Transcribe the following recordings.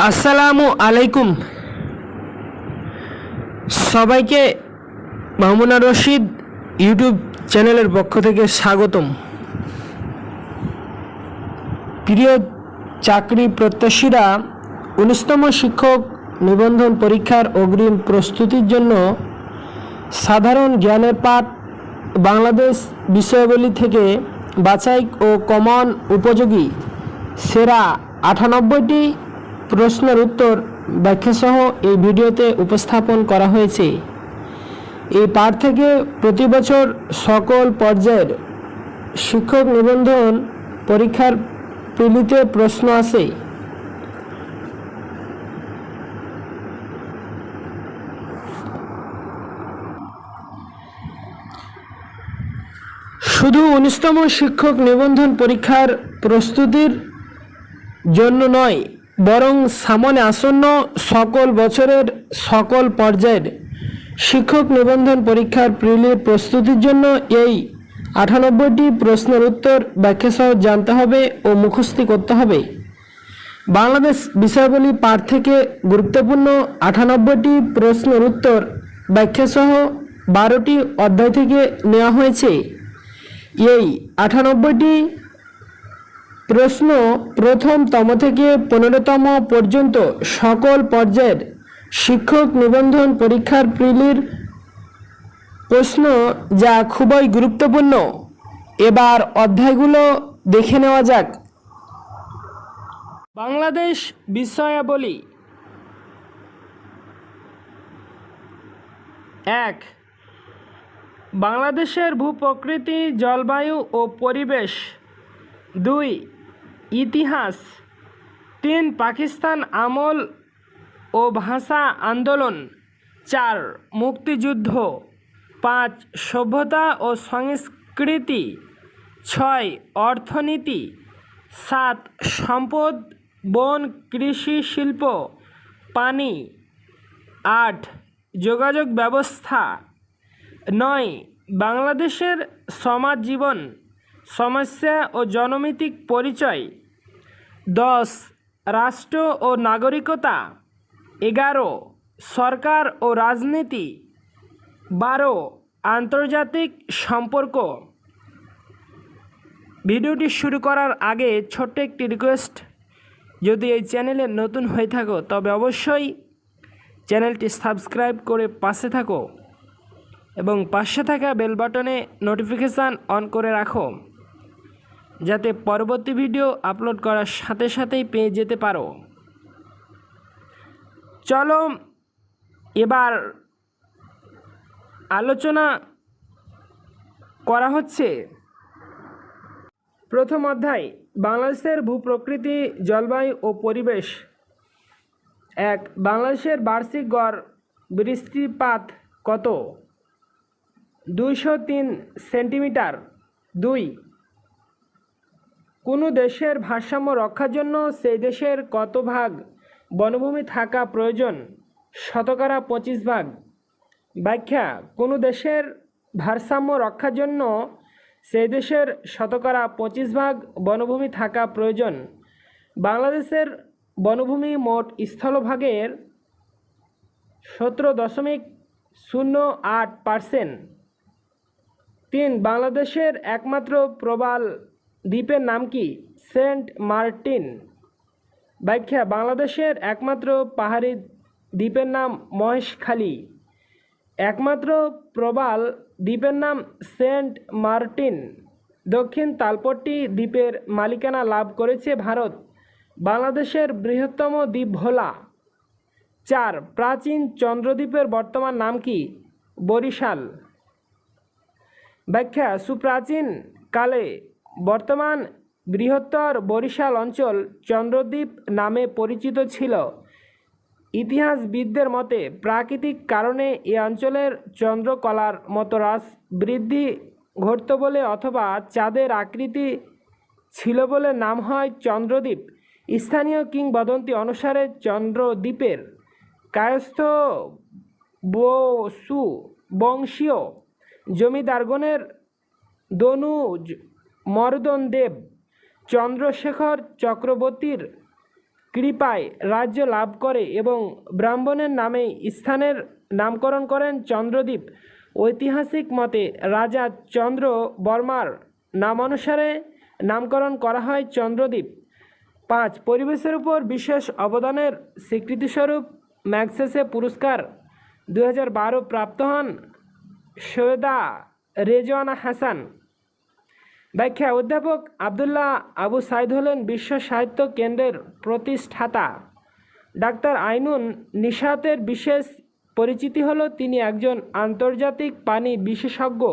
আসসালামু আলাইকুম। সবাইকে মামুনা রশিদ ইউটিউব চ্যানেলের পক্ষ থেকে স্বাগতম। প্রিয় চাকরি প্রত্যাশীরা, 19তম শিক্ষক নিবন্ধন পরীক্ষার অগ্রিম প্রস্তুতির জন্য সাধারণ জ্ঞানের পাঠ বাংলাদেশ বিষয়াবলী থেকে বাছাই ও কমন উপযোগী সেরা 98টি প্রশ্নের উত্তর ব্যাখ্যাসহ এই ভিডিওতে উপস্থাপন করা হয়েছে। এই পাঠ থেকে প্রতি বছর সকল পর্যায়ের শিক্ষক নিবন্ধন পরীক্ষার প্রিলিতে প্রশ্ন আসে। শুধু 19তম শিক্ষক নিবন্ধন পরীক্ষার প্রস্তুতির জন্য নয়, বরং সামনে আসন্ন সকল বছরের সকল পর্যায়ের শিক্ষক নিবন্ধন পরীক্ষার প্রিলির প্রস্তুতির জন্য এই 98টি প্রশ্নের উত্তর ব্যাখ্যাসহ জানতে হবে ও মুখস্থ করতে হবে। বাংলাদেশ বিষয়াবলী পাঠ থেকে গুরুত্বপূর্ণ 98টি প্রশ্নের উত্তর ব্যাখ্যাসহ 12টি অধ্যায় থেকে নেওয়া হয়েছে। এই 98টি প্রশ্ন প্রথমতম থেকে 15তম পর্যন্ত সকল পর্যায়ের শিক্ষক নিবন্ধন পরীক্ষার প্রিলির প্রশ্ন, যা খুবই গুরুত্বপূর্ণ। এবার অধ্যায়গুলো দেখে নেওয়া যাক। বাংলাদেশ বিষয়াবলী 1. বাংলাদেশের ভূপ্রকৃতি, জলবায়ু ও পরিবেশ। 2. ইতিহাস। 3. পাকিস্তান আমল ও ভাষা আন্দোলন। 4. মুক্তিযুদ্ধ। 5. সভ্যতা ও সংস্কৃতি। 6. অর্থনীতি। 7. সম্পদ, বন, কৃষি, শিল্প, পানি। 8. যোগাযোগ ব্যবস্থা। 9. বাংলাদেশের সমাজ জীবন, সমস্যা ও জনমিতিক পরিচয়। 10. রাষ্ট্র ও নাগরিকতা। 11. সরকার ও রাজনীতি। 12. আন্তর্জাতিক সম্পর্ক। ভিডিওটি শুরু করার আগে ছোট্ট একটি রিকোয়েস্ট, যদি এই চ্যানেলে নতুন হয়ে থাকো তবে অবশ্যই চ্যানেলটি সাবস্ক্রাইব করে পাশে থাকো এবং পাশে থাকা বেল বাটনে নোটিফিকেশান অন করে রাখো, যাতে পরবর্তী ভিডিও আপলোড করার সাথে সাথেই পেয়ে যেতে পারো। চলো এবার আলোচনা করা হচ্ছে প্রথম অধ্যায়, বাংলাদেশের ভূপ্রকৃতি, জলবায়ু ও পরিবেশ। 1. বাংলাদেশের বার্ষিক গড় বৃষ্টিপাত কত? 203 সেন্টিমিটার। 2. কোনো দেশের ভারসাম্য রক্ষার জন্য সেই দেশের কত ভাগ বনভূমি থাকা প্রয়োজন? 25%। ব্যাখ্যা: কোনো দেশের ভারসাম্য রক্ষার জন্য সেই দেশের 25% বনভূমি থাকা প্রয়োজন। বাংলাদেশের বনভূমি মোট স্থলভাগের 17.08%। 3. বাংলাদেশের একমাত্র প্রবাল দ্বীপের নাম কি? Saint Martin. ব্যাখ্যা: বাংলাদেশের একমাত্র পাহাড়ি দ্বীপের নাম মহেশখালী। একমাত্র প্রবাল দ্বীপের নাম সেন্ট মার্টিন। দক্ষিণ তালপট্টি দ্বীপের মালিকানা লাভ করেছে ভারত। বাংলাদেশের বৃহত্তম দ্বীপ ভোলা। 4. প্রাচীন চন্দ্রদ্বীপের বর্তমান নাম কি? বরিশাল। ব্যাখ্যা: সুপ্রাচীন কালে বর্তমান বৃহত্তর বরিশাল অঞ্চল চন্দ্রদ্বীপ নামে পরিচিত ছিল। ইতিহাসবিদদের মতে প্রাকৃতিক কারণে এ অঞ্চলের চন্দ্রকলার মতো হ্রাস বৃদ্ধি ঘটত বলে অথবা চাঁদের আকৃতি ছিল বলে নাম হয় চন্দ্রদ্বীপ। স্থানীয় কিংবদন্তি অনুসারে চন্দ্রদ্বীপের কায়স্থ বসু বংশীয় জমিদারগণের দনুজ মর্দন দেব চন্দ্রশেখর চক্রবর্তীর কৃপায় রাজ্য লাভ করে এবং ব্রাহ্মণের নামে স্থানের নামকরণ করেন চন্দ্রদ্বীপ। ঐতিহাসিক মতে রাজা চন্দ্র বর্মার নামানুসারে নামকরণ করা হয় চন্দ্রদ্বীপ। 5. পরিবেশের উপর বিশেষ অবদানের স্বীকৃতিস্বরূপ ম্যাগসেসে পুরস্কার 2012 প্রাপ্ত হন সৈয়দা রেজওয়ানা হাসান। ব্যাখ্যা: অধ্যাপক আবদুল্লাহ আবু সাইদ হলেন বিশ্ব সাহিত্য কেন্দ্রের প্রতিষ্ঠাতা। ডাক্তার আইনুন নিশাতের বিশেষ পরিচিতি হল তিনি একজন আন্তর্জাতিক পানি বিশেষজ্ঞ।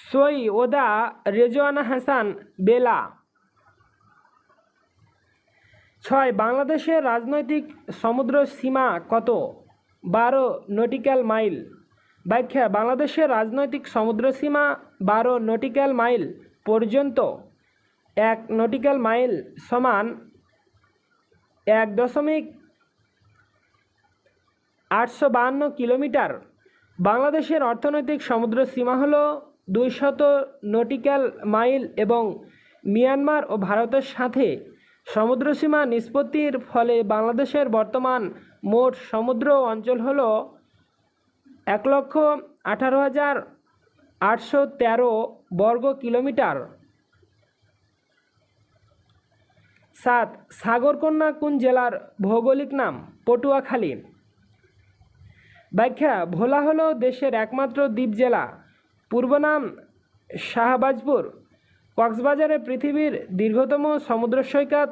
সৈয়দা রেজওয়ানা হাসান বেলা। 6. বাংলাদেশের রাজনৈতিক সমুদ্র সীমা কত? 12 নটিক্যাল মাইল। ব্যাখ্যা: বাংলাদেশের রাজনৈতিক সমুদ্র সীমা 12 নটিক্যাল মাইল পর্যন্ত। 1 নটিক্যাল মাইল সমান 1.852 কিলোমিটার। বাংলাদেশের অর্থনৈতিক সমুদ্র সীমা হল 200 নটিক্যাল মাইল এবং মিয়ানমার ও ভারতের সাথে সমুদ্রসীমা নিষ্পত্তির ফলে বাংলাদেশের বর্তমান মোট সমুদ্র অঞ্চল হল 1,18,813 বর্গ কিলোমিটার। 7. সাগরকন্যা কোন জেলার ভৌগোলিক নাম? পটুয়াখালী। ব্যাখ্যা: ভোলা হল দেশের একমাত্র দ্বীপ জেলা। পূর্ব নাম শাহবাজপুর। কক্সবাজারে পৃথিবীর দীর্ঘতম সমুদ্র সৈকত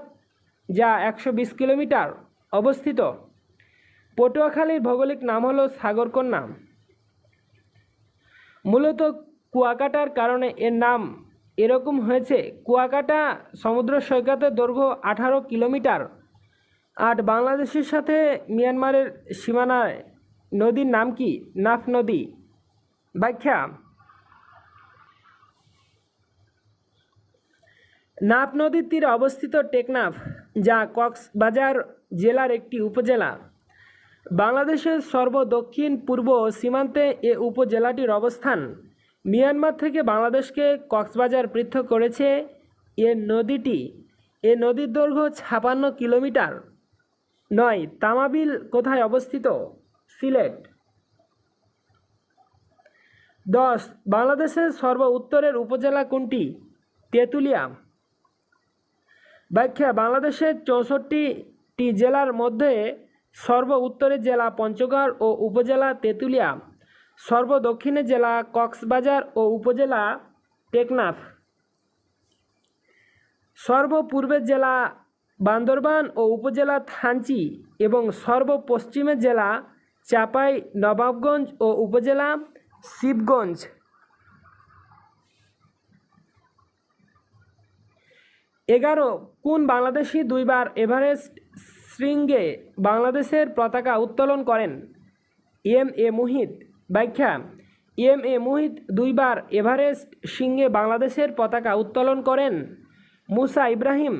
যা 120 কিলোমিটার অবস্থিত। পটুয়াখালীর ভৌগোলিক নাম হল সাগরকন্যা। মূলত কুয়াকাটার কারণে এর নাম এরকম হয়েছে। কুয়াকাটা সমুদ্র সৈকতের দৈর্ঘ্য 18 কিলোমিটার। 8. বাংলাদেশের সাথে মিয়ানমারের সীমানায় নদীর নাম কি? নাফ নদী। ব্যাখ্যা: নাফ নদীর তীরে অবস্থিত টেকনাফ, যা কক্সবাজার জেলার একটি উপজেলা। বাংলাদেশের সর্বদক্ষিণ পূর্ব সীমান্তে এ উপজেলাটির অবস্থান। মিয়ানমার থেকে বাংলাদেশকে কক্সবাজার পৃথক করেছে এ নদীর দৈর্ঘ্য 56 কিলোমিটার। 9. তামাবিল কোথায় অবস্থিত? সিলেট। 10. বাংলাদেশের সর্ব উত্তরের উপজেলা কোনটি? তেঁতুলিয়া। ব্যাখ্যা: বাংলাদেশের 64টি জেলার মধ্যে সর্ব উত্তরের জেলা পঞ্চগড় ও উপজেলা তেঁতুলিয়া, সর্ব দক্ষিণের জেলা কক্সবাজার ও উপজেলা টেকনাফ, সর্বপূর্বের জেলা বান্দরবান ও উপজেলা থানচি এবং সর্বপশ্চিমের জেলা চাঁপাই নবাবগঞ্জ ও উপজেলা শিবগঞ্জ। 11. কোন বাংলাদেশি দুইবার এভারেস্ট শৃঙ্গে বাংলাদেশের পতাকা উত্তোলন করেন? M A Muhith. ব্যাখ্যা: এম এ মুহিত দুইবার এভারেস্ট শৃঙ্গে বাংলাদেশের পতাকা উত্তোলন করেন। মুসা ইব্রাহিম,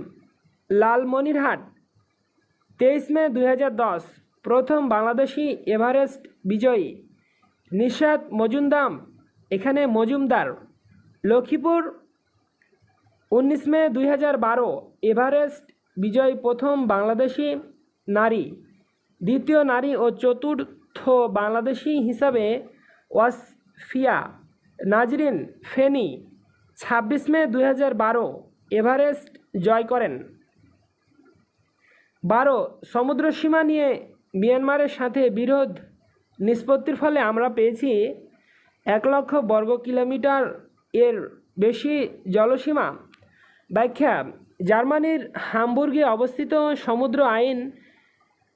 লালমনিরহাট। 23 মে 2010 প্রথম বাংলাদেশি এভারেস্ট বিজয়ী নিশাত মজুমদার। লক্ষ্মীপুর। 19 মে 2012 এভারেস্ট বিজয়ী প্রথম বাংলাদেশি নারী, দ্বিতীয় নারী ও চতুর্থ বাংলাদেশি হিসাবে ওয়াসফিয়া নাজরিন ফেনী 26 মে 2012 এভারেস্ট জয় করেন। 12. সমুদ্রসীমা নিয়ে মিয়ানমারের সাথে বিরোধ নিষ্পত্তির ফলে আমরা পেয়েছি 1,00,000 বর্গ কিলোমিটার এর বেশি জলসীমা। ব্যাখ্যা: জার্মানির হামবুর্গে অবস্থিত সমুদ্র আইন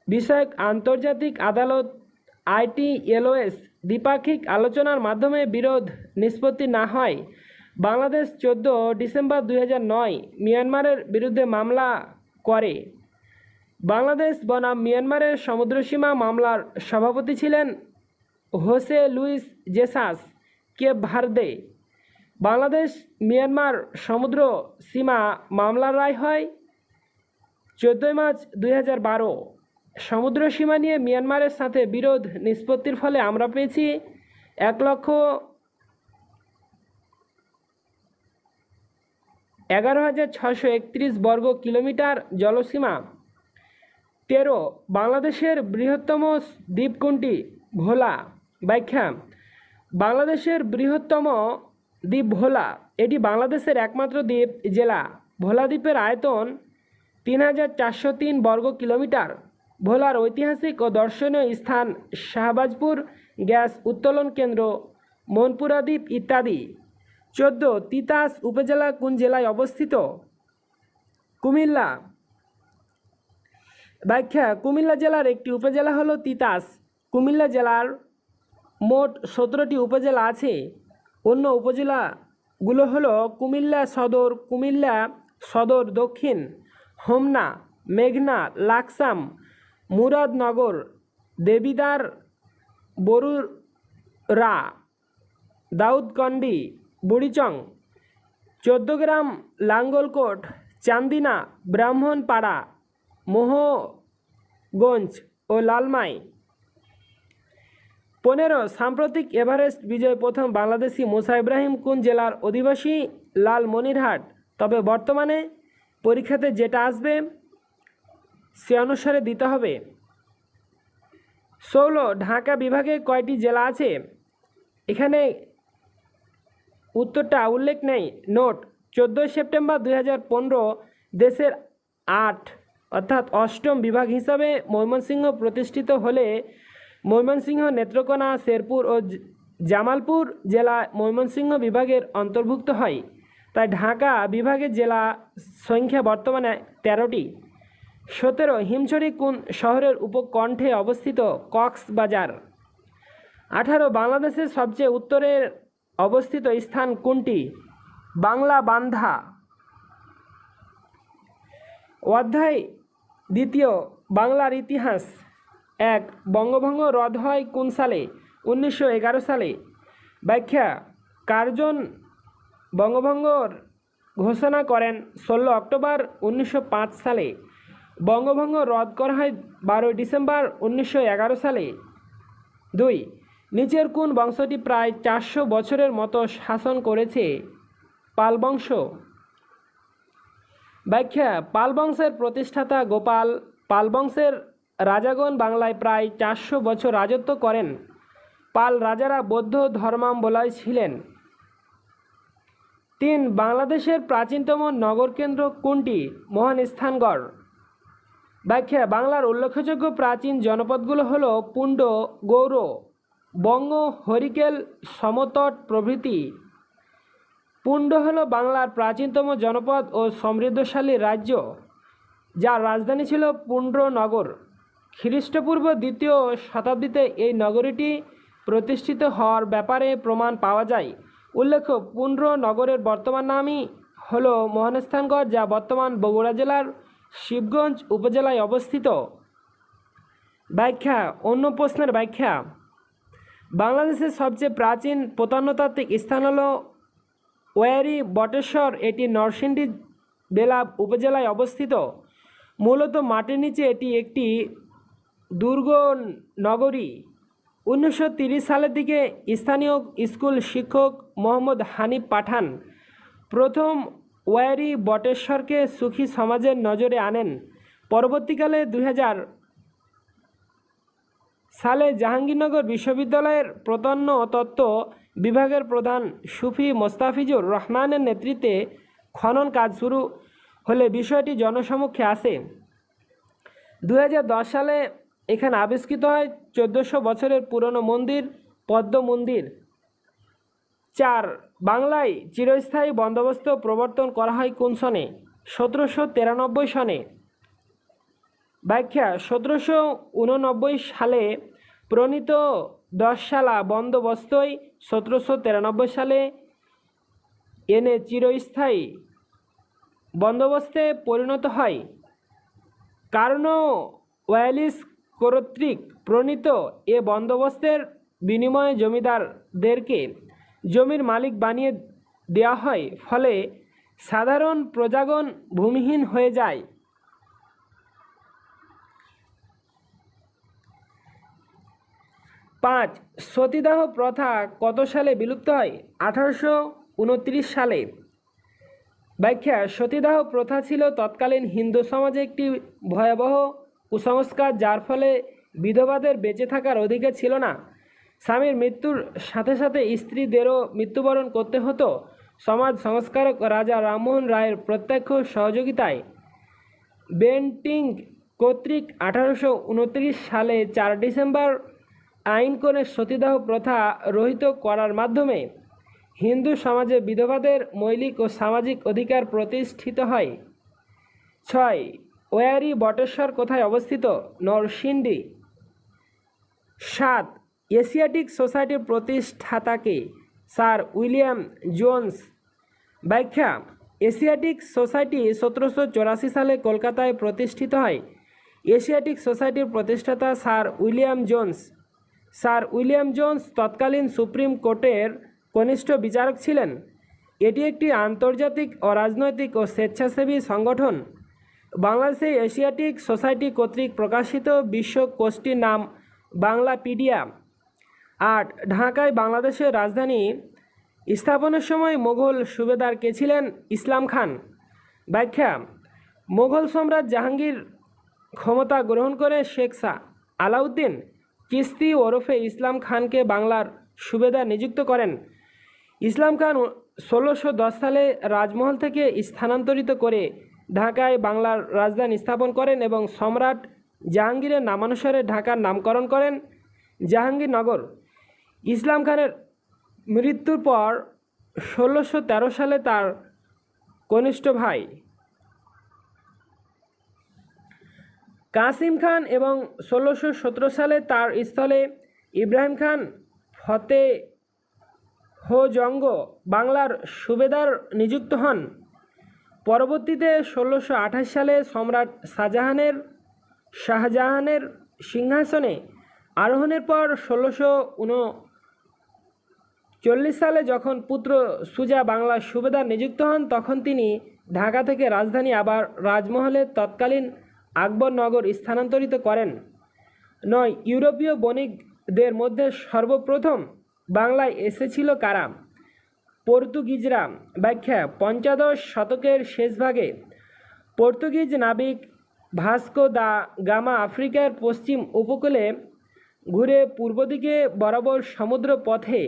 বিষয়ক আন্তর্জাতিক আদালত ITLOS দ্বিপাক্ষিক আলোচনার মাধ্যমে বিরোধ নিষ্পত্তি না হয় বাংলাদেশ 14 ডিসেম্বর 2009 মিয়ানমারের বিরুদ্ধে মামলা করে। বাংলাদেশ বনাম মিয়ানমারের সমুদ্রসীমা মামলার সভাপতি ছিলেন Jose Luis Jesus, Cape Verde. Bangladesh Myanmar সমুদ্র সীমা মামলার রায় হয় 14 মার্চ 2012। সমুদ্র সীমা নিয়ে মিয়ানমারের সাথে বিরোধ নিষ্পত্তির ফলে আমরা পেয়েছি 1,00,000 11,631 বর্গ কিলোমিটার জলসীমা। 13 বাংলাদেশের বৃহত্তম দ্বীপ কোনটি? ভোলা। ব্যাখ্যা: বাংলাদেশের বৃহত্তম দ্বীপ ভোলা। এটি বাংলাদেশের একমাত্র দ্বীপ জেলা। ভোলা দ্বীপের আয়তন 3,403 বর্গ কিলোমিটার। ভোলার ঐতিহাসিক ও দর্শনীয় স্থান শাহবাজপুর গ্যাস উত্তোলন কেন্দ্র, মনপুরা দ্বীপ ইত্যাদি। 14 তিতাস উপজেলা কোন জেলায় অবস্থিত? কুমিল্লা। ব্যাখ্যা: কুমিল্লা জেলার একটি উপজেলা হলো তিতাস। কুমিল্লা জেলার মোট 17টি উপজেলা আছে। অন্য উপজেলাগুলো হলো কুমিল্লা সদর, কুমিল্লা সদর দক্ষিণ, হোমনা, মেঘনা, লাকসাম, মুরাদনগর, দেবিদ্বার, বরুড়া, দাউদকান্দি, বুড়িচং, 14 গ্রাম, লাঙ্গলকোট, চান্দিনা, ব্রাহ্মণপাড়া, মোহগঞ্জ ও লালমাই। 15 সাম্প্রতিক এভারেস্ট বিজয় প্রথম বাংলাদেশি মুসা ইব্রাহিম কোন জেলার অধিবাসী? লালমনিরহাট। তবে বর্তমানে পরীক্ষাতে যেটা আসবে সে অনুসারে দিতে হবে। 16 ঢাকা বিভাগে কয়টি জেলা আছে? এখানে উত্তরটা উল্লেখ নেই। নোট: 14 সেপ্টেম্বর 2015 দেশের 8 অর্থাৎ 8ম বিভাগ হিসাবে ময়মনসিংহ প্রতিষ্ঠিত হলে ময়মনসিংহ, নেত্রকোনা, শেরপুর ও জামালপুর জেলা ময়মনসিংহ বিভাগের অন্তর্ভুক্ত হয়। তাই ঢাকা বিভাগের জেলা সংখ্যা বর্তমানে 13টি। 17 হিমছড়ি কোন শহরের উপকণ্ঠে অবস্থিত? কক্সবাজার। 18 বাংলাদেশের সবচেয়ে উত্তরের অবস্থিত স্থান কোনটি? বাংলাবান্ধা। অধ্যায় 2 বাংলার ইতিহাস। 1 বঙ্গভঙ্গ রদ হয় কোন সালে? 1911 সালে। ব্যাখ্যা: কার্জন বঙ্গভঙ্গর ঘোষণা করেন 16 অক্টোবর 1905 সালে। বঙ্গভঙ্গ রদ করা হয় 12 ডিসেম্বর 1911 সালে। 2 নিচের কোন বংশটি প্রায় 400 বছরের মতো শাসন করেছে? পাল বংশ। ব্যাখ্যা: পাল বংশের প্রতিষ্ঠাতা গোপাল পাল বংশের রাজাগণ বাংলায় প্রায় 400 বছর রাজত্ব করেন। পাল রাজারা বৌদ্ধ ধর্মাবলম্বী ছিলেন। 3 বাংলাদেশের প্রাচীনতম নগরকেন্দ্র কোনটি? মহাস্থানগড়। ব্যাখ্যা: বাংলার উল্লেখযোগ্য প্রাচীন জনপদগুলো হলো পুণ্ড, গৌড়, বঙ্গ, হরিকেল, সমতট প্রভৃতি। পুণ্ড হলো বাংলার প্রাচীনতম জনপদ ও সমৃদ্ধশালী রাজ্য, যার রাজধানী ছিল পুণ্ড্রনগর। খ্রিস্টপূর্ব 2য় শতাব্দীতে এই নগরীটি প্রতিষ্ঠিত হওয়ার ব্যাপারে প্রমাণ পাওয়া যায়। উল্লেখ্য, পুণ্ড্রনগরের বর্তমান নামই হলো মহাস্থানগড়, যা বর্তমান বগুড়া জেলার শিবগঞ্জ উপজেলায় অবস্থিত। ব্যাখ্যা: অন্য প্রশ্নের ব্যাখ্যা। বাংলাদেশের সবচেয়ে প্রাচীন প্রত্নতাত্ত্বিক স্থান হল ওয়ারী বটেশ্বর। এটি নরসিংদী জেলা উপজেলায় অবস্থিত। মূলত মাটির নিচে এটি একটি দুর্গ নগরী। 1930 সালের দিকে স্থানীয় স্কুল শিক্ষক মোহাম্মদ হানিফ পাঠান প্রথম ওয়ারী বটেশ্বরকে সুখী সমাজের নজরে আনেন। পরবর্তীকালে 2000 সালে জাহাঙ্গীরনগর বিশ্ববিদ্যালয়ের প্রত্নতত্ত্ব বিভাগের প্রধান সুফি মোস্তাফিজুর রহমানের নেতৃত্বে খনন কাজ শুরু হলে বিষয়টি জনসমক্ষে আসে। 2010 সালে এখানে আবিষ্কৃত হয় 1400 বছরের পুরনো মন্দির পদ্ম মন্দির। 4 বাংলায় চিরস্থায়ী বন্দোবস্ত প্রবর্তন করা হয় কোন সনে? 1793 সনে। ব্যাখ্যা: 1789 সালে প্রণীত 10 সালা বন্দোবস্তই 1793 সালে এনে চিরস্থায়ী বন্দোবস্তে পরিণত হয়। কর্নওয়ালিস কর্তৃক প্রণীত এ বন্দোবস্তের বিনিময়ে জমিদারদেরকে জমির মালিক বানিয়ে দেওয়া হয়, ফলে সাধারণ প্রজাগণ ভূমিহীন হয়ে যায়। 5 সতীদাহ প্রথা কত সালে বিলুপ্ত হয়? 1829 সালে। ব্যাখ্যা: সতীদাহ প্রথা ছিল তৎকালীন হিন্দু সমাজে একটি ভয়াবহ কুসংস্কার, যার ফলে বিধবাদের বেঁচে থাকার অধিকার ছিল না। স্বামীর মৃত্যুর সাথে সাথে স্ত্রীদেরও মৃত্যুবরণ করতে হতো। সমাজ সংস্কারক রাজা রামমোহন রায়ের প্রত্যক্ষ সহযোগিতায় বেন্টিং কর্তৃক 1829 সালে 4 ডিসেম্বর আইন করে সতীদাহ প্রথা রহিত করার মাধ্যমে হিন্দু সমাজে বিধবাদের মৌলিক ও সামাজিক অধিকার প্রতিষ্ঠিত হয়। 6. ওয়ারী বটেশ্বর কোথায় অবস্থিত? নরসিংদী। 7. এশিয়াটিক সোসাইটির প্রতিষ্ঠাতাকে? Sir William Jones. ব্যাখ্যা: এশিয়াটিক সোসাইটি 1784 সালে কলকাতায় প্রতিষ্ঠিত হয়। এশিয়াটিক সোসাইটির প্রতিষ্ঠাতা sir William Jones. Sir William Jones তৎকালীন সুপ্রিম কোর্টের কনিষ্ঠ বিচারক ছিলেন। এটি একটি আন্তর্জাতিক অরাজনৈতিক ও স্বেচ্ছাসেবী সংগঠন। বাংলাদেশে এশিয়াটিক সোসাইটি কর্তৃক প্রকাশিত বিশ্ব কোষটির নাম বাংলাপিডিয়া। 8. ঢাকায় বাংলাদেশের রাজধানী স্থাপনের সময় মোগল সুবেদার কে ছিলেন? ইসলাম খান। ব্যাখ্যা: মোগল সম্রাট জাহাঙ্গীর ক্ষমতা গ্রহণ করে শেখ শাহ আলাউদ্দিন চিশতি ওরফে ইসলাম খানকে বাংলার সুবেদার নিযুক্ত করেন। ইসলাম খান 1610 সালে রাজমহল থেকে স্থানান্তরিত করে ঢাকায় বাংলার রাজধানী স্থাপন করেন এবং সম্রাট জাহাঙ্গীরের নামানুসারে ঢাকার নামকরণ করেন জাহাঙ্গীরনগর। ইসলাম খানের মৃত্যুর পর 1613 সালে তার কনিষ্ঠ ভাই কাসিম খান এবং 1617 সালে তার স্থলে ইব্রাহিম খান ফতেহজঙ্গ বাংলার সুবেদার নিযুক্ত হন। পরবর্তীতে 1628 সালে সম্রাট শাহজাহানের সিংহাসনে আরোহণের পর 1639 সালে যখন পুত্র সুজা বাংলার সুবেদার নিযুক্ত হন, তখন তিনি ঢাকা থেকে রাজধানী আবার রাজমহলে তৎকালীন আকবরনগর স্থানান্তরিত করেন। 9. ইউরোপীয় বণিকদের মধ্যে সর্বপ্রথম বাংলায় এসেছিল কারা? পর্তুগিজরা। ব্যাখ্যা: 15 শতকের শেষভাগে পর্তুগিজ নাবিক ভাস্কো দা গামা আফ্রিকার পশ্চিম উপকূলে ঘুরে পূর্ব দিকে বরাবর সমুদ্র পথে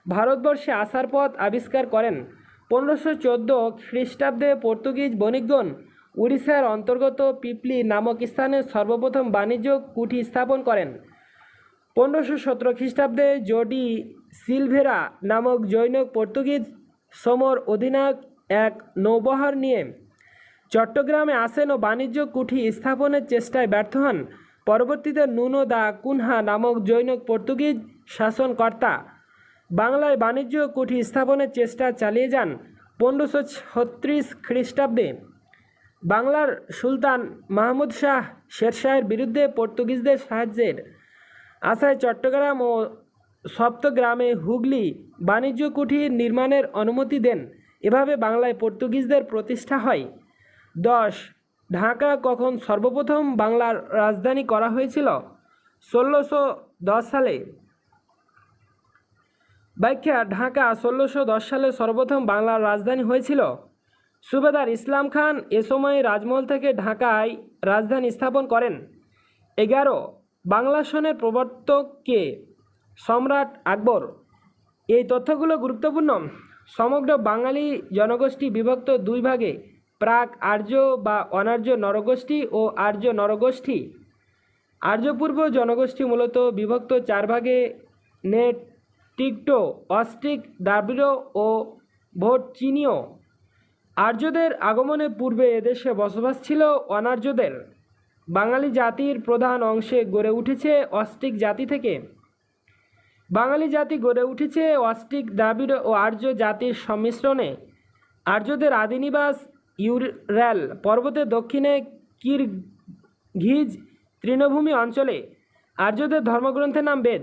ভারতবর্ষে আসার পথ আবিষ্কার করেন। 1514 খ্রিস্টাব্দে পর্তুগিজ বণিকগণ উড়িষ্যার অন্তর্গত পিপলি নামক স্থানে সর্বপ্রথম বাণিজ্য কুঠি স্থাপন করেন। 1517 খ্রিস্টাব্দে জোডি সিলভেরা নামক জৈন পর্তুগিজ সমর অধিনায়ক এক নৌবহর নিয়ে চট্টগ্রামে আসেন ও বাণিজ্য কুঠি স্থাপনের চেষ্টায় ব্যর্থ হন। পরবর্তীতে নুনো দা কুনহা নামক জৈন পর্তুগিজ শাসনকর্তা বাংলায় বাণিজ্য কুঠি স্থাপনের চেষ্টা চালিয়ে যান। 1536 খ্রিস্টাব্দে বাংলার সুলতান মাহমুদ শাহ শেরশাহের বিরুদ্ধে পর্তুগিজদের সাহায্যের আশায় চট্টগ্রাম ও সপ্তগ্রামে হুগলি বাণিজ্য কুঠি নির্মাণের অনুমতি দেন। এভাবে বাংলায় পর্তুগিজদের প্রতিষ্ঠা হয়। 10. ঢাকা কখন সর্বপ্রথম বাংলার রাজধানী করা হয়েছিল? 1610 সালে। ব্যাখ্যা: ঢাকা 1610 সালে সর্বপ্রথম বাংলার রাজধানী হয়েছিল। সুবেদার ইসলাম খান এ সময় রাজমহল থেকে ঢাকায় রাজধানী স্থাপন করেন। 11. বাংলা সনের প্রবর্তক কে? সম্রাট আকবর। এই তথ্যগুলো গুরুত্বপূর্ণ। সমগ্র বাঙালি জনগোষ্ঠী বিভক্ত দুই ভাগে: প্রাক আর্য বা অনার্য নরগোষ্ঠী ও আর্য নরগোষ্ঠী। আর্যপূর্ব জনগোষ্ঠী মূলত বিভক্ত 4 ভাগে: নেটিক্টো, অস্ট্রিক, দ্রাবিড় ও ভোটচিনীয়। আর্যদের আগমনের পূর্বে এদেশে বসবাস ছিল অনার্যদের। বাঙালি জাতির প্রধান অংশে গড়ে উঠেছে অস্ট্রিক জাতি থেকে। বাঙালি জাতি গড়ে উঠেছে অস্ট্রিক, দ্রাবিড় ও আর্য জাতির সংমিশ্রণে। আর্যদের আদিনিবাস ইউরাল পর্বতের দক্ষিণে কিরগিজ তৃণভূমি অঞ্চলে। আর্যদের ধর্মগ্রন্থের নাম বেদ।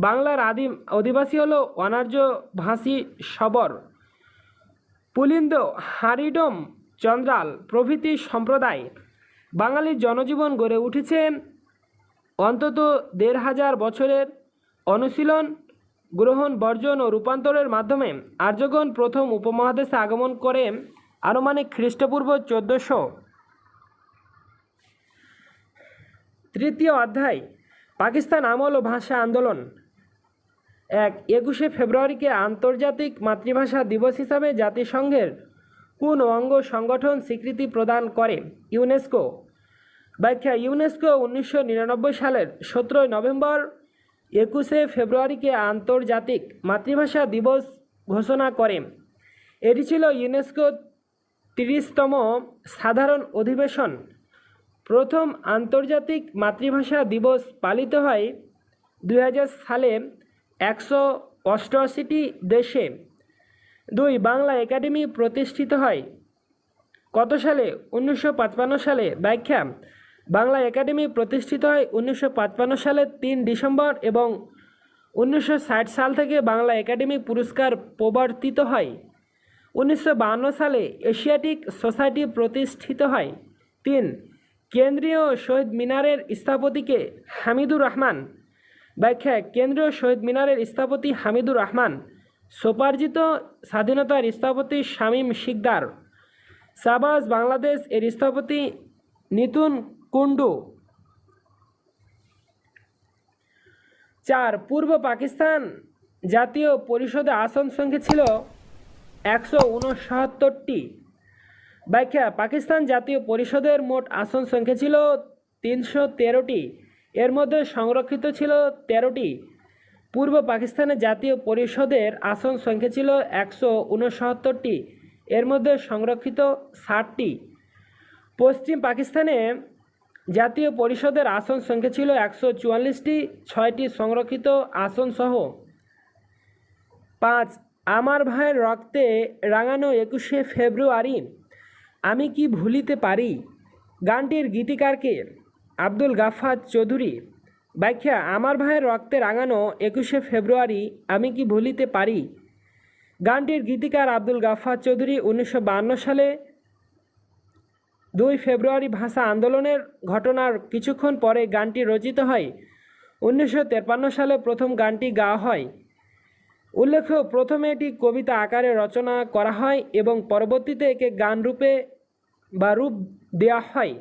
বাংলার আদিম অধিবাসী হল অনার্য ভাষী শবর, পুলিন্দ, হারিডম, চন্দ্রাল প্রভৃতি সম্প্রদায়। বাঙালির জনজীবন গড়ে উঠেছে অন্তত 1500 বছরের অনুশীলন, গ্রহণ, বর্জন ও রূপান্তরের মাধ্যমে। আর্যগণ প্রথম উপমহাদেশে আগমন করে আনুমানিক খ্রিস্টপূর্ব 1400। তৃতীয় অধ্যায় পাকিস্তান আমল ও ভাষা আন্দোলন। 21শে ফেব্রুয়ারিকে আন্তর্জাতিক মাতৃভাষা দিবস হিসাবে জাতিসংঘের কোন অঙ্গ সংগঠন স্বীকৃতি প্রদান করে? ইউনেস্কো। ব্যাখ্যা: ইউনেস্কো 1999 সালের 17 নভেম্বর 21শে ফেব্রুয়ারিকে আন্তর্জাতিক মাতৃভাষা দিবস ঘোষণা করে। এটি ছিল ইউনেস্কো 30তম সাধারণ অধিবেশন। প্রথম আন্তর্জাতিক মাতৃভাষা দিবস পালিত হয় 2000 সালে 188টি দেশে। 2. বাংলা একাডেমি প্রতিষ্ঠিত হয় কত সালে? 1955 সালে। ব্যাখ্যা: বাংলা একাডেমি প্রতিষ্ঠিত হয় 1955 সালের 3 ডিসেম্বর এবং 1960 সাল থেকে বাংলা একাডেমি পুরস্কার প্রবর্তিত হয়। 1952 সালে এশিয়াটিক সোসাইটি প্রতিষ্ঠিত হয়। 3. কেন্দ্রীয় শহীদ মিনারের স্থপতিকে? হামিদুর রহমান। ব্যাখ্যা: কেন্দ্রীয় শহীদ মিনারের স্থপতি হামিদুর রহমান। স্বোপার্জিত স্বাধীনতার স্থপতি শামীম শিকদার। শাহবাজ বাংলাদেশ এর স্থপতি নিতুন কুন্ডু। 4. পূর্ব পাকিস্তান জাতীয় পরিষদে আসন সংখ্যা ছিল 169টি। ব্যাখ্যা: পাকিস্তান জাতীয় পরিষদের মোট আসন সংখ্যা ছিল 313টি, এর মধ্যে সংরক্ষিত ছিল 13টি। পূর্ব পাকিস্তানের জাতীয় পরিষদের আসন সংখ্যা ছিল 169টি, এর মধ্যে সংরক্ষিত 60টি। পশ্চিম পাকিস্তানে জাতীয় পরিষদের আসন সংখ্যা ছিল 144টি, 6টি সংরক্ষিত আসন সহ। 5. আমার ভাইয়ের রক্তে রাঙানো 21শে ফেব্রুয়ারি আমি কি ভুলিতে পারি গানটির গীতিকারকে? আব্দুল গাফফার চৌধুরী। ব্যাখ্যা: আমার ভাইয়ের রক্তে রাঙানো 21শে ফেব্রুয়ারি আমি কি ভুলিতে পারি গানটির গীতিকার আব্দুল গাফফার চৌধুরী। 1952 সালে 2 ফেব্রুয়ারি ভাষা আন্দোলনের ঘটনার কিছুক্ষণ পরে গানটি রচিত হয়। 1953 সালে প্রথম গানটি গাওয়া হয়। উল্লেখ্য, প্রথমে এটি কবিতা আকারে রচনা করা হয় এবং পরবর্তীতে একে গান রূপে বা রূপ দেওয়া হয়।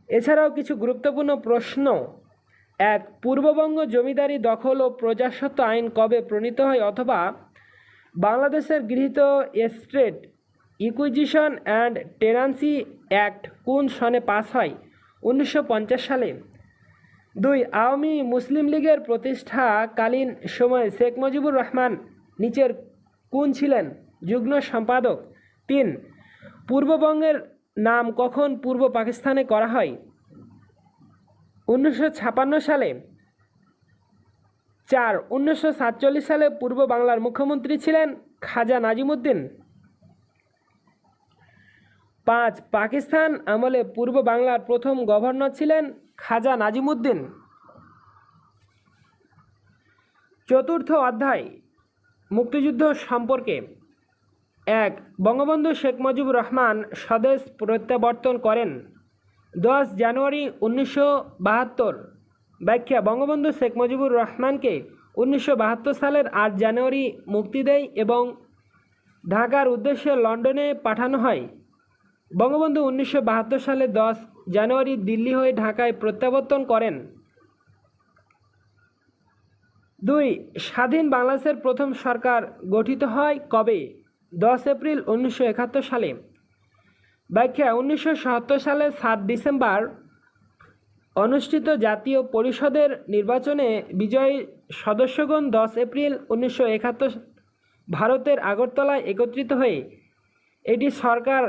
এছাড়াও কিছু গুরুত্বপূর্ণ প্রশ্ন: 1. পূর্ববঙ্গ জমিদারি দখল ও প্রজাস্বত্ব আইন কবে প্রণীত হয় অথবা বাংলাদেশের গৃহীত estate acquisition and tenancy act কোন সনে পাস হয়? 1950 সালে। 2. আওয়ামী মুসলিম লীগের প্রতিষ্ঠাকালীন সময়ে শেখ মুজিবুর রহমান নিচের কোন ছিলেন? যুগ্ম সম্পাদক। 3. পূর্ববঙ্গের নাম কখন পূর্ব পাকিস্তানে করা হয়? 1956 সালে। 4. 1947 সালে পূর্ব বাংলার মুখ্যমন্ত্রী ছিলেন খাজা নাজিমুদ্দিন। 5. পাকিস্তান আমলে পূর্ব বাংলার প্রথম গভর্নর ছিলেন খাজা নাজিমুদ্দিন। চতুর্থ অধ্যায় মুক্তিযুদ্ধ সম্পর্কে। 1. বঙ্গবন্ধু শেখ মুজিবুর রহমান স্বদেশ প্রত্যাবর্তন করেন 10 জানুয়ারি 1972। ব্যাখ্যা: বঙ্গবন্ধু শেখ মুজিবুর রহমানকে 1972 সালের 8 জানুয়ারি মুক্তি দেয় এবং ঢাকার উদ্দেশ্যে লন্ডনে পাঠানো হয়। বঙ্গবন্ধু 1972 সালে 10 জানুয়ারি দিল্লি হয়ে ঢাকায় প্রত্যাবর্তন করেন। 2. স্বাধীন বাংলাদেশের প্রথম সরকার গঠিত হয় কবে? 10 এপ্রিল 1971 সালে। ব্যাখ্যা: 1977 সালে 7 ডিসেম্বর অনুষ্ঠিত জাতীয় পরিষদের নির্বাচনে বিজয়ী সদস্যগণ 10 এপ্রিল 1971 ভারতের আগরতলায় একত্রিত হয়ে এটি সরকার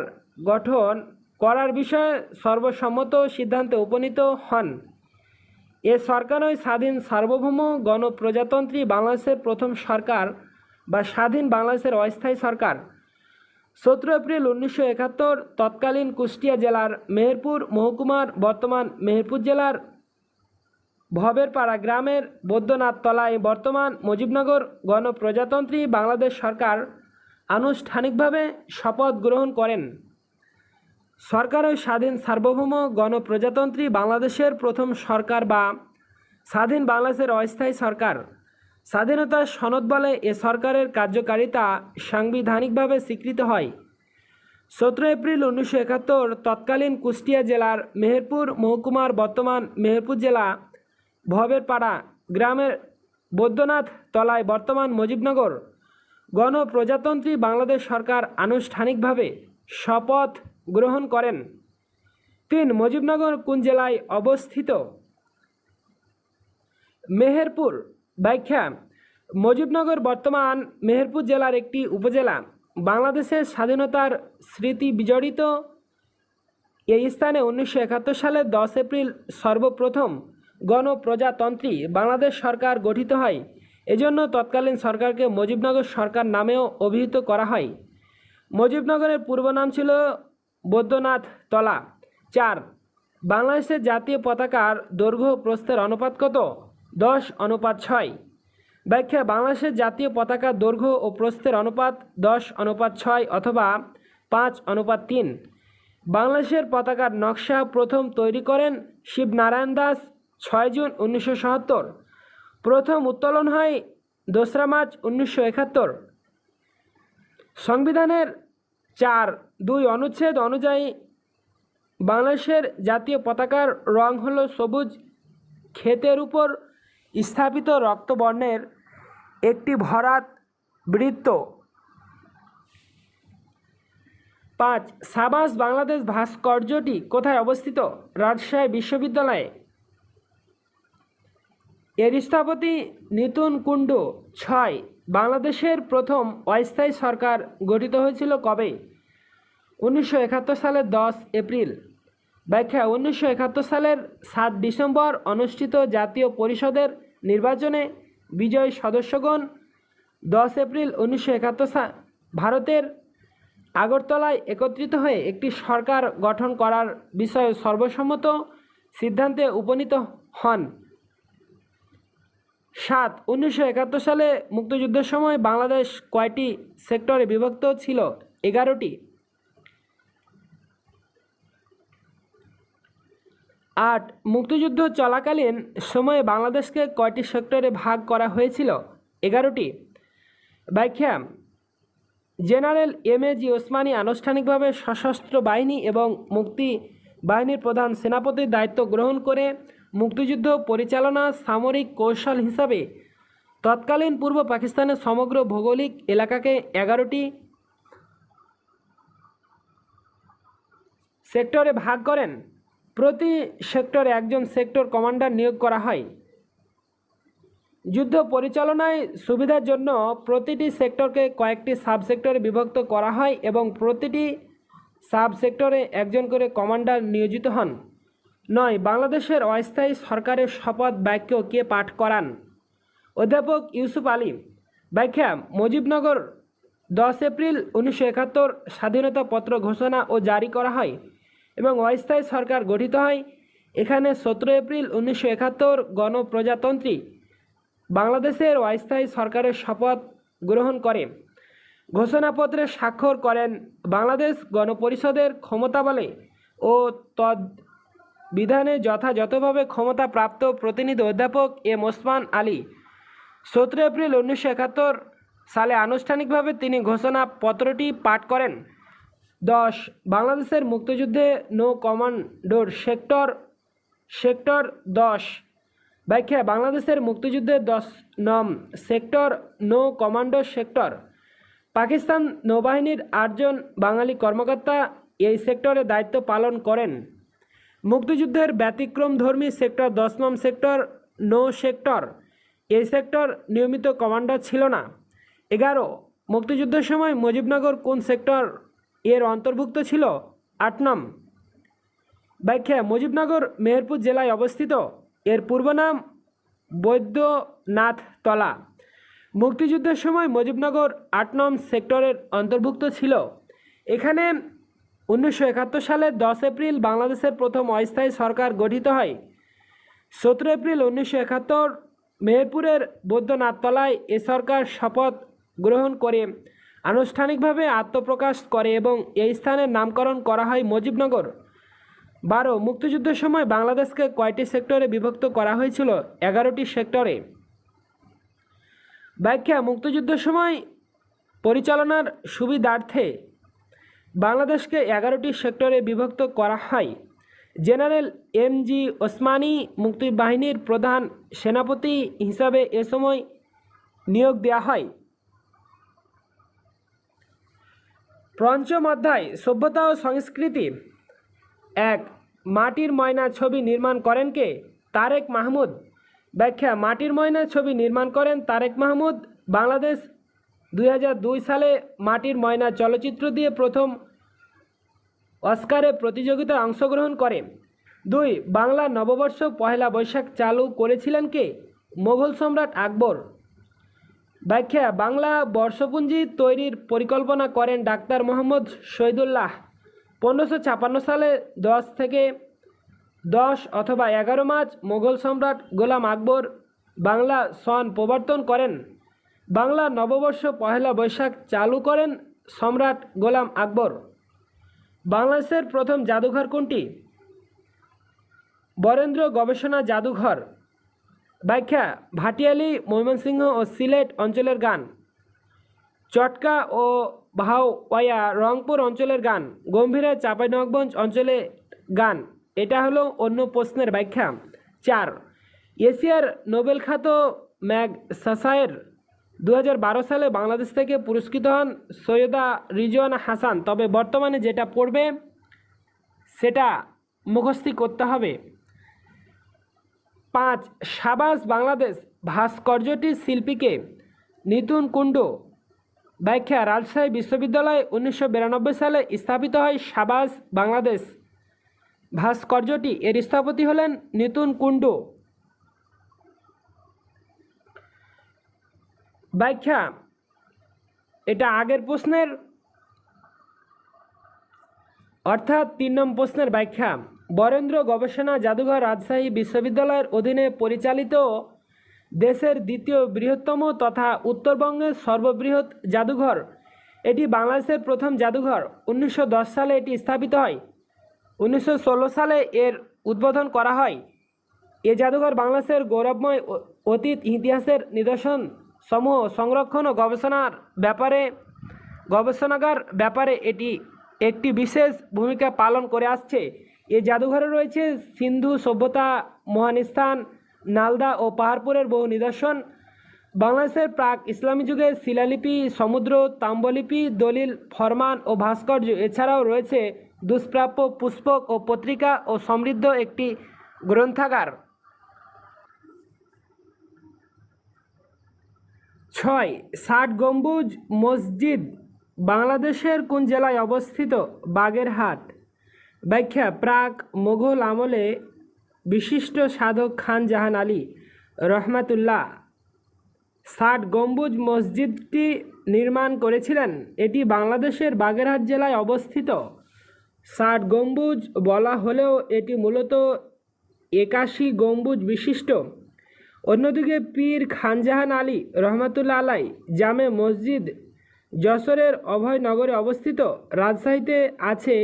গঠন করার বিষয়ে সর্বসম্মত সিদ্ধান্তে উপনীত হন। এ সরকারই স্বাধীন সার্বভৌম গণপ্রজাতন্ত্রী বাংলাদেশের প্রথম সরকার বা স্বাধীন বাংলাদেশের অস্থায়ী সরকার। 17 এপ্রিল 1971 তৎকালীন কুষ্টিয়া জেলার মেহেরপুর মহকুমার বর্তমান মেহেরপুর জেলার ভবেরপাড়া গ্রামের বৈদ্যনাথ তলায় বর্তমান মুজিবনগর গণপ্রজাতন্ত্রী বাংলাদেশ সরকার আনুষ্ঠানিকভাবে শপথ গ্রহণ করেন। সরকারই স্বাধীন সার্বভৌম গণপ্রজাতন্ত্রী বাংলাদেশের প্রথম সরকার বা স্বাধীন বাংলাদেশের অস্থায়ী সরকার। স্বাধীনতার সনদ বলে এ সরকারের কার্যকারিতা সাংবিধানিকভাবে স্বীকৃত হয়। 17 এপ্রিল 1971 তৎকালীন কুষ্টিয়া জেলার মেহেরপুর মহকুমার বর্তমান মেহেরপুর জেলা ভবেরপাড়া গ্রামের বৈদ্যনাথ তলায় বর্তমান মুজিবনগর গণপ্রজাতন্ত্রী বাংলাদেশ সরকার আনুষ্ঠানিকভাবে শপথ গ্রহণ করেন। 3 মুজিবনগর কোন জেলায় অবস্থিত? মেহেরপুর। ব্যাখ্যা: মুজিবনগর বর্তমান মেহেরপুর জেলার একটি উপজেলা। বাংলাদেশের স্বাধীনতার স্মৃতি বিজড়িত এই স্থানে 1971 সালের 10 এপ্রিল সর্বপ্রথম গণপ্রজাতন্ত্রী বাংলাদেশ সরকার গঠিত হয়। এজন্য তৎকালীন সরকারকে মুজিবনগর সরকার নামেও অভিহিত করা হয়। মুজিবনগরের পূর্ব নাম ছিল বৈদ্যনাথ তলা। 4 বাংলাদেশের জাতীয় পতাকার দৈর্ঘ্য প্রস্থের অনুপাত কত? 10:6। ব্যাখ্যা: বাংলাদেশের জাতীয় পতাকার দৈর্ঘ্য ও প্রস্থের অনুপাত 10:6 অথবা 5:3। বাংলাদেশের পতাকার নকশা প্রথম তৈরি করেন শিবনারায়ণ দাস 6 জুন 1977। প্রথম উত্তোলন হয় 2রা মার্চ 1971। সংবিধানের 4(2) অনুচ্ছেদ অনুযায়ী বাংলাদেশের জাতীয় পতাকার রং হলো সবুজ। ক্ষেতের উপর স্থাপিত রক্তবর্ণের একটি ভরাট বৃত্ত। 5 সাবাস বাংলাদেশ ভাস্কর্যটি কোথায় অবস্থিত? রাজশাহী বিশ্ববিদ্যালয়ে। এর স্থপতি নিতুন কুণ্ডু। 6 বাংলাদেশের প্রথম অস্থায়ী সরকার গঠিত হয়েছিল কবে? 1971 সালের 10 এপ্রিল। ব্যাখ্যা: 1971 সালের 7 ডিসেম্বর অনুষ্ঠিত জাতীয় পরিষদের নির্বাচনে বিজয়ী সদস্যগণ 10 এপ্রিল 1971 ভারতের আগরতলায় একত্রিত হয়ে একটি সরকার গঠন করার বিষয়ে সর্বসম্মত সিদ্ধান্তে উপনীত হন। 7 1971 সালে মুক্তিযুদ্ধের সময় বাংলাদেশ কয়টি সেক্টরে বিভক্ত ছিল? 11টি। 8 মুক্তিযুদ্ধ চলাকালীন সময়ে বাংলাদেশকে কয়টি সেক্টরে ভাগ করা হয়েছিল? 11টি। ব্যাখ্যা: জেনারেল এম.এ.জি. ওসমানী আনুষ্ঠানিকভাবে সশস্ত্র বাহিনী এবং মুক্তি বাহিনীর প্রধান সেনাপতির দায়িত্ব গ্রহণ করে মুক্তিযুদ্ধ পরিচালনা সামরিক কৌশল হিসাবে তৎকালীন পূর্ব পাকিস্তানের সমগ্র ভৌগোলিক এলাকাকে 11টি সেক্টরে ভাগ করেন। প্রতি সেক্টরে একজন সেক্টর কমান্ডার নিয়োগ করা হয়। যুদ্ধ পরিচালনায় সুবিধার জন্য প্রতিটি সেক্টরকে কয়েকটি সাবসেক্টরে বিভক্ত করা হয় এবং প্রতিটি সাবসেক্টরে একজন করে কমান্ডার নিয়োজিত হন। 9 বাংলাদেশের অস্থায়ী সরকারের শপথ বাক্য কে পাঠ করান? অধ্যাপক ইউসুফ আলী। ব্যাখ্যা: মুজিবনগর 10 এপ্রিল 1971 স্বাধীনতাপত্র ঘোষণা ও জারি করা হয় এবং অস্থায়ী সরকার গঠিত হয়। এখানে 17 এপ্রিল 1971 গণপ্রজাতন্ত্রী বাংলাদেশের অস্থায়ী সরকারের শপথ গ্রহণ করে ঘোষণাপত্রে স্বাক্ষর করেন বাংলাদেশ গণপরিষদের ক্ষমতাবলে ও তদ্বিধানে যথাযথভাবে ক্ষমতাপ্রাপ্ত প্রতিনিধি অধ্যাপক এম ওসমান আলী। 17 এপ্রিল 1971 সালে আনুষ্ঠানিকভাবে তিনি ঘোষণাপত্রটি পাঠ করেন। 10 বাংলাদেশের মুক্তিযুদ্ধে নৌ কমান্ডোর সেক্টর 10। ব্যাখ্যা: বাংলাদেশের মুক্তিযুদ্ধের 10 নং সেক্টর নৌ কমান্ডো সেক্টর। পাকিস্তান নৌবাহিনীর 8 জন বাঙালি কর্মকর্তা এই সেক্টরে দায়িত্ব পালন করেন। মুক্তিযুদ্ধের ব্যতিক্রমধর্মী সেক্টর 10 নং সেক্টর নৌ সেক্টর। এই সেক্টর নিয়মিত কমান্ডার ছিল না। 11 মুক্তিযুদ্ধের সময় মুজিবনগর কোন সেক্টর এর অন্তর্ভুক্ত ছিল? 8 নং। ব্যাখ্যা: মুজিবনগর মেহেরপুর জেলায় অবস্থিত। এর পূর্ব নাম বৈদ্যনাথ তলা। মুক্তিযুদ্ধের সময় মুজিবনগর 8 নং সেক্টরের অন্তর্ভুক্ত ছিল। এখানে 1971 সালের 10 এপ্রিল বাংলাদেশের প্রথম অস্থায়ী সরকার গঠিত হয়। 17 এপ্রিল 1971 মেহেরপুরের বৈদ্যনাথ তলায় এ সরকার শপথ গ্রহণ করে আনুষ্ঠানিকভাবে আত্মপ্রকাশ করে এবং এই স্থানের নামকরণ করা হয় মুজিবনগর। 12 মুক্তিযুদ্ধের সময় বাংলাদেশকে কয়টি সেক্টরে বিভক্ত করা হয়েছিল? 11টি সেক্টরে। ব্যাখ্যা: মুক্তিযুদ্ধের সময় পরিচালনার সুবিধার্থে বাংলাদেশকে 11টি সেক্টরে বিভক্ত করা হয়। জেনারেল এমজি ওসমানী মুক্তিবাহিনীর প্রধান সেনাপতি হিসাবে এ সময় নিয়োগ দেওয়া হয়। পঞ্চম অধ্যায় সভ্যতা ও সংস্কৃতি। 1. মাটির ময়না ছবি নির্মাণ করেন কে? তারেক মাহমুদ। ব্যাখ্যা: মাটির ময়না ছবি নির্মাণ করেন তারেক মাহমুদ। বাংলাদেশ 2002 সালে মাটির ময়না চলচ্চিত্র দিয়ে প্রথম অস্কারে প্রতিযোগিতায় অংশগ্রহণ করে। 2. বাংলা নববর্ষ পহেলা বৈশাখ চালু করেছিলেন কে? মোগল সম্রাট আকবর। ব্যাখ্যা: বাংলা বর্ষপঞ্জি তৈরির পরিকল্পনা করেন ডাক্তার মোহাম্মদ শহীদুল্লাহ। 1556 সালে 10 অথবা 11 মার্চ মোগল সম্রাট গোলাম আকবর বাংলা সন প্রবর্তন করেন। বাংলা নববর্ষ পহেলা বৈশাখ চালু করেন সম্রাট গোলাম আকবর। বাংলাদেশের প্রথম জাদুঘর কোনটি? বরেন্দ্র গবেষণা জাদুঘর। ব্যাখ্যা: ভাটিয়ালি ময়মনসিংহ ও সিলেট অঞ্চলের গান। চটকা ও ভাওয়াইয়া রংপুর অঞ্চলের গান। গম্ভীরা চাঁপাইনবাবগঞ্জ অঞ্চলে গান। এটা হলো অন্য প্রশ্নের ব্যাখ্যা। 4. এশিয়ার নোবেল খ্যাত ম্যাগসাসায়ের 2012 সালে বাংলাদেশ থেকে পুরস্কৃত হন সৈয়দা রিজওয়ানা হাসান। তবে বর্তমানে যেটা পড়বে সেটা মুখস্থ করতে হবে। 5. সাবাস বাংলাদেশ ভাস্কর্যটির শিল্পীকে? নিতুন কুণ্ডু। ব্যাখ্যা: রাজশাহী বিশ্ববিদ্যালয়ে 1992 সালে স্থাপিত হয় সাবাস বাংলাদেশ ভাস্কর্যটি। এর স্থপতি হলেন নিতুন কুণ্ডু। ব্যাখ্যা: এটা আগের প্রশ্নের অর্থাৎ 3 নম্বর প্রশ্নের ব্যাখ্যা। বরেন্দ্র গবেষণা জাদুঘর রাজশাহী বিশ্ববিদ্যালয়ের অধীনে পরিচালিত দেশের দ্বিতীয় বৃহত্তম তথা উত্তরবঙ্গের সর্ববৃহৎ জাদুঘর। এটি বাংলাদেশের প্রথম জাদুঘর। 1910 সালে এটি স্থাপিত হয়। 1916 সালে এর উদ্বোধন করা হয়। এ জাদুঘর বাংলাদেশের গৌরবময় অতীত ইতিহাসের নিদর্শন সমূহ সংরক্ষণ ও গবেষণাগার ব্যাপারে এটি একটি বিশেষ ভূমিকা পালন করে আসছে। এই জাদুঘরে রয়েছে সিন্ধু সভ্যতা, মহানিস্তান, নালদা ও পাহাড়পুরের বহু নিদর্শন, বাংলাদেশের প্রাক ইসলামী যুগের শিলালিপি, সমুদ্র তাম্রলিপি, দলিল, ফরমান ও ভাস্কর্য। এছাড়াও রয়েছে দুষ্প্রাপ্য পুষ্পক ও পত্রিকা ও সমৃদ্ধ একটি গ্রন্থাগার। 6. ষাট গম্বুজ মসজিদ বাংলাদেশের কোন জেলায় অবস্থিত? বাগেরহাট। ব্যাখ্যা: প্রাক মোগল আমলে বিশিষ্ট সাধক খান জাহান আলী রহমাতুল্লাহ ষাট গম্বুজ মসজিদটি নির্মাণ করেছিলেন। এটি বাংলাদেশের বাগেরহাট জেলায় অবস্থিত। ষাট গম্বুজ বলা হলেও এটি মূলত 81 গম্বুজ বিশিষ্ট। অন্যদিকে পীর খানজাহান আলী রহমাতুল্লাহ আলাই জামে মসজিদ যশোরের অভয়নগরে অবস্থিত। রাজশাহীতে আছে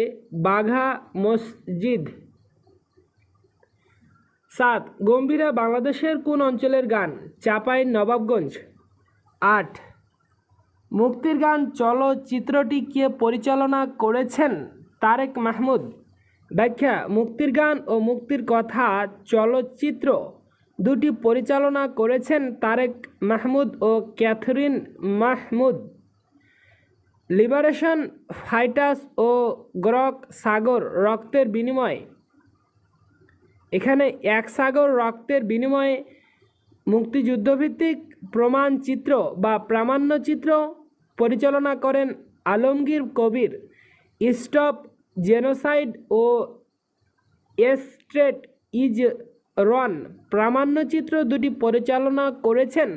বাঘা মসজিদ। 7. গম্ভীরা বাংলাদেশের কোন অঞ্চলের গান? চাঁপাইনবাবগঞ্জ। 8. মুক্তির গান চলচ্চিত্রটি কে পরিচালনা করেছেন? তারেক মাহমুদ। ব্যাখ্যা: মুক্তির গান ও মুক্তির কথা চলচ্চিত্র দুটি পরিচালনা করেছেন তারেক মাহমুদ ও ক্যাথরিন মাহমুদ। লিবারেশন ফাইটার্স ও গ্রক সাগর রক্তের বিনিময়ে, এখানে এক সাগর রক্তের বিনিময়ে মুক্তিযুদ্ধভিত্তিক প্রমাণচিত্র বা প্রামাণ্যচিত্র পরিচালনা করেন আলমগীর কবির। স্টপ জেনোসাইড ও স্ট্রেট ইজ রন প্রামাণ্যচিত্র দুটি পরিচালনা করেছেন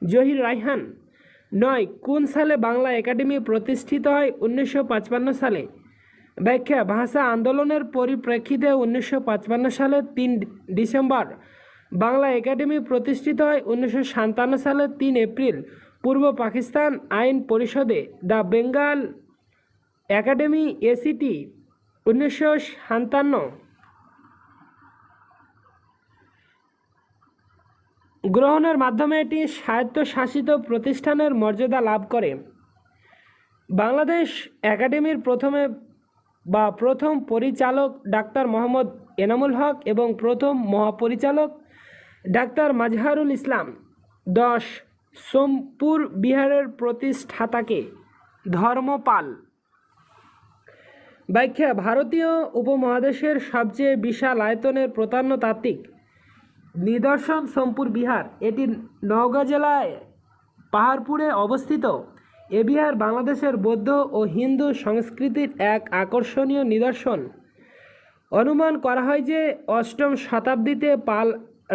জহির রায়হান। 9. কোন সালে বাংলা একাডেমি প্রতিষ্ঠিত হয়? 1955 সালে। ব্যাখ্যা: ভাষা আন্দোলনের পরিপ্রেক্ষিতে 1955 সালের 3 ডিসেম্বর বাংলা একাডেমি প্রতিষ্ঠিত হয়। 1957 সালের 3 এপ্রিল পূর্ব পাকিস্তান আইন পরিষদে দ্য বেঙ্গল একাডেমি এসিটি 1957 গ্রহণের মাধ্যমে এটি স্বায়ত্তশাসিত প্রতিষ্ঠানের মর্যাদা লাভ করে। বাংলাদেশ একাডেমির প্রথম পরিচালক ডাক্তার মোহাম্মদ এনামুল হক এবং প্রথম মহাপরিচালক ডাক্তার মাজহারুল ইসলাম। 10 সোমপুর বিহারের প্রতিষ্ঠাতাকে? ধর্মপাল। ব্যাখ্যা: ভারতীয় উপমহাদেশের সবচেয়ে বিশাল আয়তনের প্রত্নতাত্ত্বিক নিদর্শন সোমপুর বিহার। এটি নওগাঁ জেলায় পাহাড়পুরে অবস্থিত। এ বিহার বাংলাদেশের বৌদ্ধ ও হিন্দু সংস্কৃতির এক আকর্ষণীয় নিদর্শন। অনুমান করা হয় যে 8ম শতাব্দীতে পাল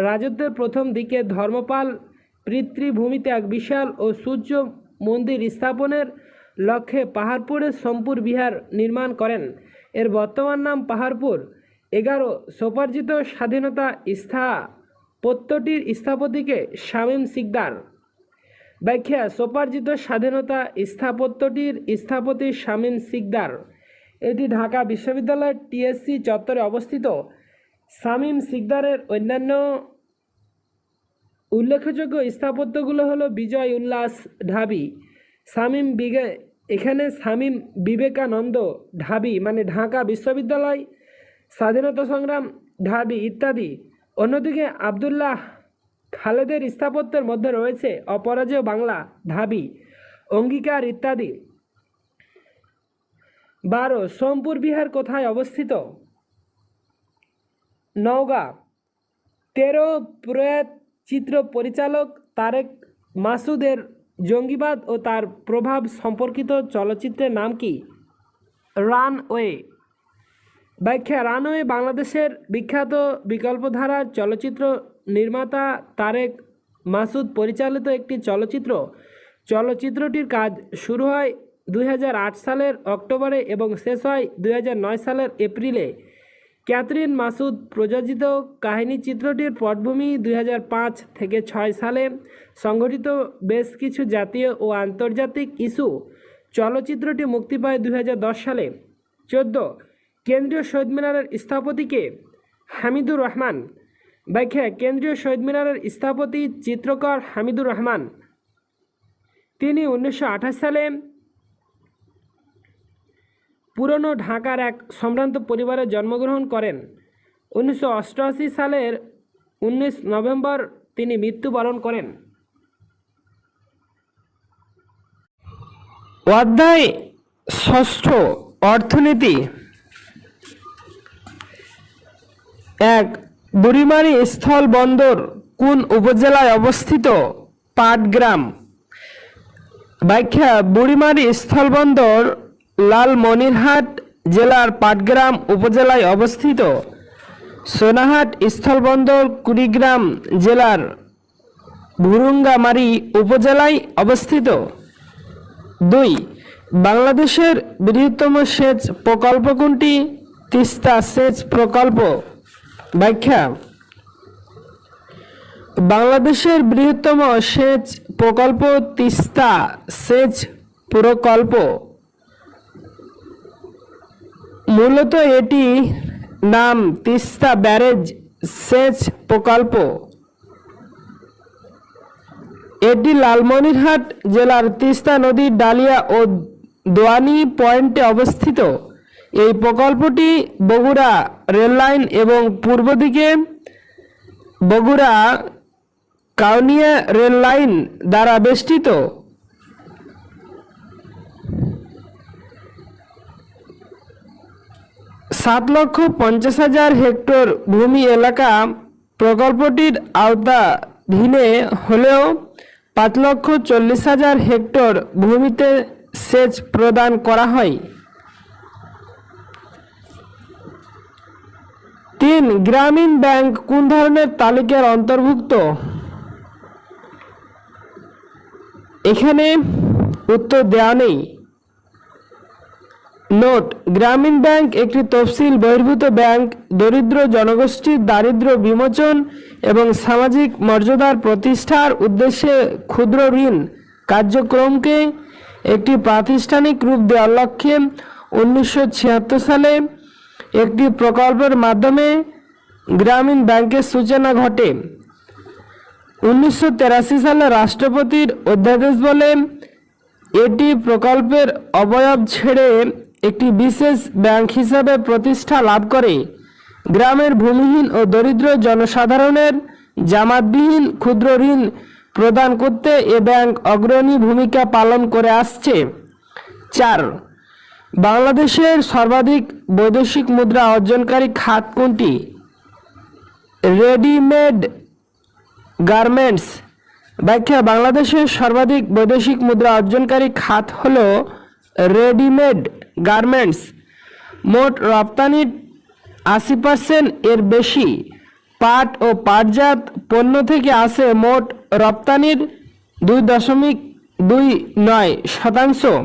রাজত্বের প্রথম দিকে ধর্মপাল পিতৃভূমিতে এক বিশাল ও সূর্য মন্দির স্থাপনের লক্ষ্যে পাহাড়পুরে সোমপুর বিহার নির্মাণ করেন। এর বর্তমান নাম পাহাড়পুর। 11 স্বোপার্জিত স্বাধীনতা স্থাপত্যটির স্থপতিকে? শামীম সিকদার। ব্যাখ্যা: স্বোপার্জিত স্বাধীনতা স্থাপত্যটির স্থপতি শামীম সিকদার। এটি ঢাকা বিশ্ববিদ্যালয়ের টিএসসি চত্বরে অবস্থিত। শামীম সিকদারের অন্যান্য উল্লেখযোগ্য স্থাপত্যগুলো হলো বিজয় উল্লাস ঢাবি, শামীম বিবেকানন্দ ঢাবি মানে ঢাকা বিশ্ববিদ্যালয়, স্বাধীনতা সংগ্রাম ঢাবি ইত্যাদি। অন্যদিকে আবদুল্লাহ খালেদের স্থাপত্যের মধ্যে রয়েছে অপরাজেয় বাংলা ঢাবি, অঙ্গীকার ইত্যাদি। 12 সোমপুর বিহার কোথায় অবস্থিত? নওগাঁ। 13 প্রয়াত চিত্র পরিচালক তারেক মাসুদের জঙ্গিবাদ ও তার প্রভাব সম্পর্কিত চলচ্চিত্রের নাম কি? রানওয়ে। ব্যাখ্যা: রানওয়ে বাংলাদেশের বিখ্যাত বিকল্পধারার চলচ্চিত্র নির্মাতা তারেক মাসুদ পরিচালিত একটি চলচ্চিত্র। চলচ্চিত্রটির কাজ শুরু হয় 2008 সালের অক্টোবরে এবং শেষ হয় 2009 সালের এপ্রিলে। ক্যাথরিন মাসুদ প্রযোজিত কাহিনীচিত্রটির পটভূমি 2005 থেকে 6 সালে সংঘটিত বেশ কিছু জাতীয় ও আন্তর্জাতিক ইস্যু। চলচ্চিত্রটি মুক্তি পায় 2010 সালে। 14 কেন্দ্রীয় শহীদ মিনারের স্থপতিকে? হামিদুর রহমান। ব্যাখ্যা: কেন্দ্রীয় শহীদ মিনারের স্থপতি চিত্রকর হামিদুর রহমান। তিনি 1928 সালে পুরনো ঢাকার এক সম্ভ্রান্ত পরিবারে জন্মগ্রহণ করেন। 1988 সালের 19 নভেম্বর তিনি মৃত্যুবরণ করেন। অধ্যায় 6 অর্থনীতি। 1 বুড়িমারি স্থল বন্দর কোন উপজেলায় অবস্থিত? পাটগ্রাম। ব্যাখ্যা: বুড়িমারি স্থলবন্দর লালমনিরহাট জেলার পাটগ্রাম উপজেলায় অবস্থিত। সোনাহাট স্থলবন্দর কুড়িগ্রাম জেলার ভুরুঙ্গামারী উপজেলায় অবস্থিত। 2 বাংলাদেশের বৃহত্তম সেচ প্রকল্প কোনটি? তিস্তা সেচ প্রকল্প। ব্যাখ্যা: বাংলাদেশের বৃহত্তম সেচ প্রকল্প তিস্তা সেচ প্রকল্প। মূলত এটি নাম তিস্তা ব্যারেজ সেচ প্রকল্প। এটি লালমনিরহাট জেলার তিস্তা নদীর ডালিয়া ও দোয়ানি পয়েন্টে অবস্থিত। এই প্রকল্পটি বগুড়া রেললাইন এবং পূর্ব দিকে বগুড়া কাউনিয়া রেললাইন দ্বারা বেষ্টিত। 7,50,000 হেক্টর ভূমি এলাকা প্রকল্পটির আওতাধীনে হলেও 5,40,000 হেক্টর ভূমিতে সেচ প্রদান করা হয়। 3 গ্রামীণ ব্যাংক কোন ধরনের তালিকার অন্তর্ভুক্ত? এখানে উত্তর দেওয়া নেই। নোট: গ্রামীণ ব্যাংক একটি তফসিল বহির্ভূত ব্যাংক। দরিদ্র জনগোষ্ঠীর দারিদ্র্য বিমোচন এবং সামাজিক মর্যাদার প্রতিষ্ঠার উদ্দেশ্যে ক্ষুদ্র ঋণ কার্যক্রমকে একটি প্রাতিষ্ঠানিক রূপ দেওয়ার লক্ষ্যে 1976 সালে একটি প্রকল্পের মাধ্যমে গ্রামীণ ব্যাংকের সূচনা ঘটে। 1983 সালে রাষ্ট্রপতির অধ্যাদেশ বলে এটি প্রকল্পের অবয়ব ছেড়ে একটি বিশেষ ব্যাংক হিসাবে প্রতিষ্ঠা লাভ করে। গ্রামের ভূমিহীন ও দরিদ্র জনসাধারণের জামাতবিহীন ক্ষুদ্র ঋণ প্রদান করতে এ ব্যাংক অগ্রণী ভূমিকা পালন করে আসছে। 4. বাংলাদেশের সর্বাধিক বৈদেশিক মুদ্রা অর্জনকারী খাত কোনটি? Readymade garments. ব্যাখ্যা: বাংলাদেশের সর্বাধিক বৈদেশিক মুদ্রা অর্জনকারী খাত হল রেডিমেড গার্মেন্টস। মোট রপ্তানির 80% এর বেশি পাট ও পাটজাত পণ্য থেকে আসে মোট রপ্তানির 2.29%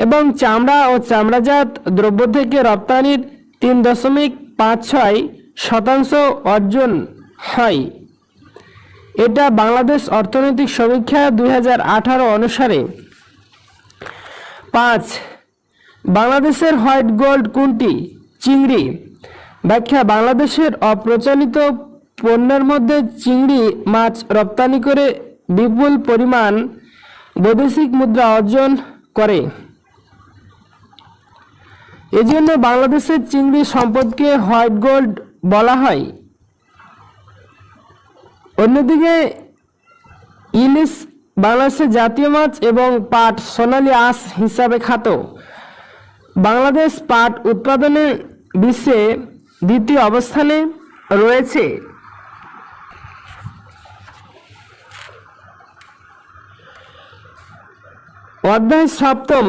এবং চামড়া ও চামড়াজাত দ্রব্য থেকে রপ্তানির 3.56% অর্জন হয়। এটা বাংলাদেশ অর্থনৈতিক সমীক্ষা 2018 অনুসারে। 5. বাংলাদেশের হোয়াইট গোল্ড কোনটি? চিংড়ি। ব্যাখ্যা: বাংলাদেশের অপ্রচলিত পণ্যের মধ্যে চিংড়ি মাছ রপ্তানি করে বিপুল পরিমাণ বৈদেশিক মুদ্রা অর্জন করে। এজন্য বাংলাদেশের চিংড়ি সম্পদকে হোয়াইট গোল্ড বলা হয়। অন্যদিকে ইলিশ বাংলাদেশের জাতীয় মাছ এবং পাট সোনালী আঁশ হিসাবে খ্যাত। বাংলাদেশ পাট উৎপাদনে বিশ্বে দ্বিতীয় অবস্থানে রয়েছে। অধ্যায় 7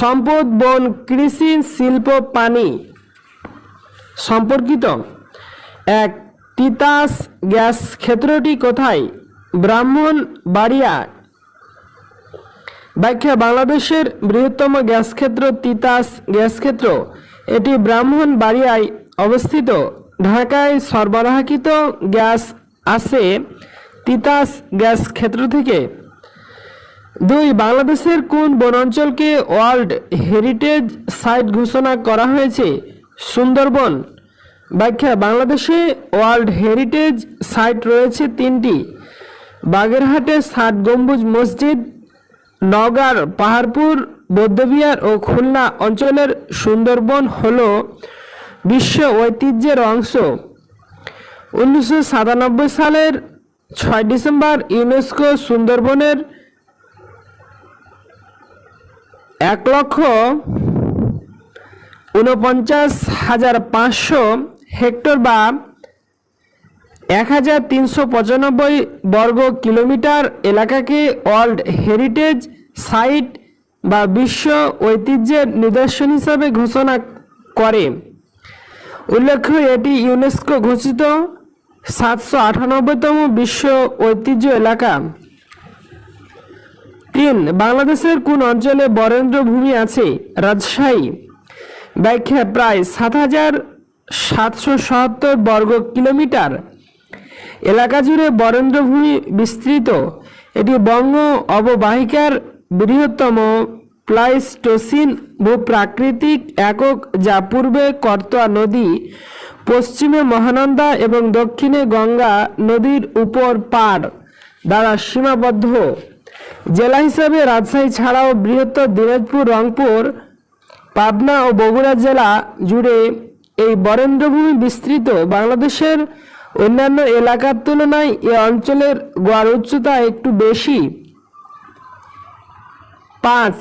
সম্পদ, বন, কৃষি, শিল্প, পানি সম্পর্কিত। 1. তিতাস গ্যাস ক্ষেত্রটি কোথায়? ব্রাহ্মণবাড়িয়া। ব্যাখ্যা: বাংলাদেশের বৃহত্তম গ্যাস ক্ষেত্র তিতাস গ্যাস ক্ষেত্র। এটি ব্রাহ্মণবাড়িয়ায় অবস্থিত। ঢাকায় সরবরাহকৃত গ্যাস আসে তিতাস গ্যাস ক্ষেত্র থেকে। 2. বাংলাদেশের কোন বনাঞ্চলকে ওয়ার্ল্ড হেরিটেজ সাইট ঘোষণা করা হয়েছে? সুন্দরবন। ব্যাখ্যা: বাংলাদেশে ওয়ার্ল্ড হেরিটেজ সাইট রয়েছে 3টি। বাগেরহাটের 60 গম্বুজ মসজিদ, নওগাঁর পাহাড়পুর বৌদ্ধবিহার ও খুলনা অঞ্চলের সুন্দরবন হল বিশ্ব ঐতিহ্যের অংশ। 1997 সালের 6 ডিসেম্বর ইউনেস্কো সুন্দরবনের 1,49,500 হেক্টর বা 1,395 বর্গ কিলোমিটার এলাকাকে ওয়ার্ল্ড হেরিটেজ সাইট বা বিশ্ব ঐতিহ্যের নিদর্শন হিসাবে ঘোষণা করে। উল্লেখ্য, এটি ইউনেস্কো ঘোষিত 798তম বিশ্ব ঐতিহ্য এলাকা। 3. বাংলাদেশের কোন অঞ্চলে বরেন্দ্র ভূমি আছে? রাজশাহী। ব্যাখ্যা: প্রায় 7,777 বর্গ কিলোমিটার এলাকা জুড়ে বরেন্দ্র ভূমি বিস্তৃত। এটি বঙ্গ অববাহিকার বৃহত্তম প্লাইস্টোসিন ভূপ্রাকৃতিক একক, যা পূর্বে করতোয়া নদী, পশ্চিমে মহানন্দা এবং দক্ষিণে গঙ্গা নদীর উপর পাড় দ্বারা সীমাবদ্ধ। জেলা হিসাবে রাজশাহী ছাড়াও বৃহত্তর দিনাজপুর, রংপুর, পাবনা ও বগুড়া জেলা জুড়ে এই বরেন্দ্রভূমি বিস্তৃত। বাংলাদেশের অন্যান্য এলাকার তুলনায় এ অঞ্চলের গড় উচ্চতা একটু বেশি। 5.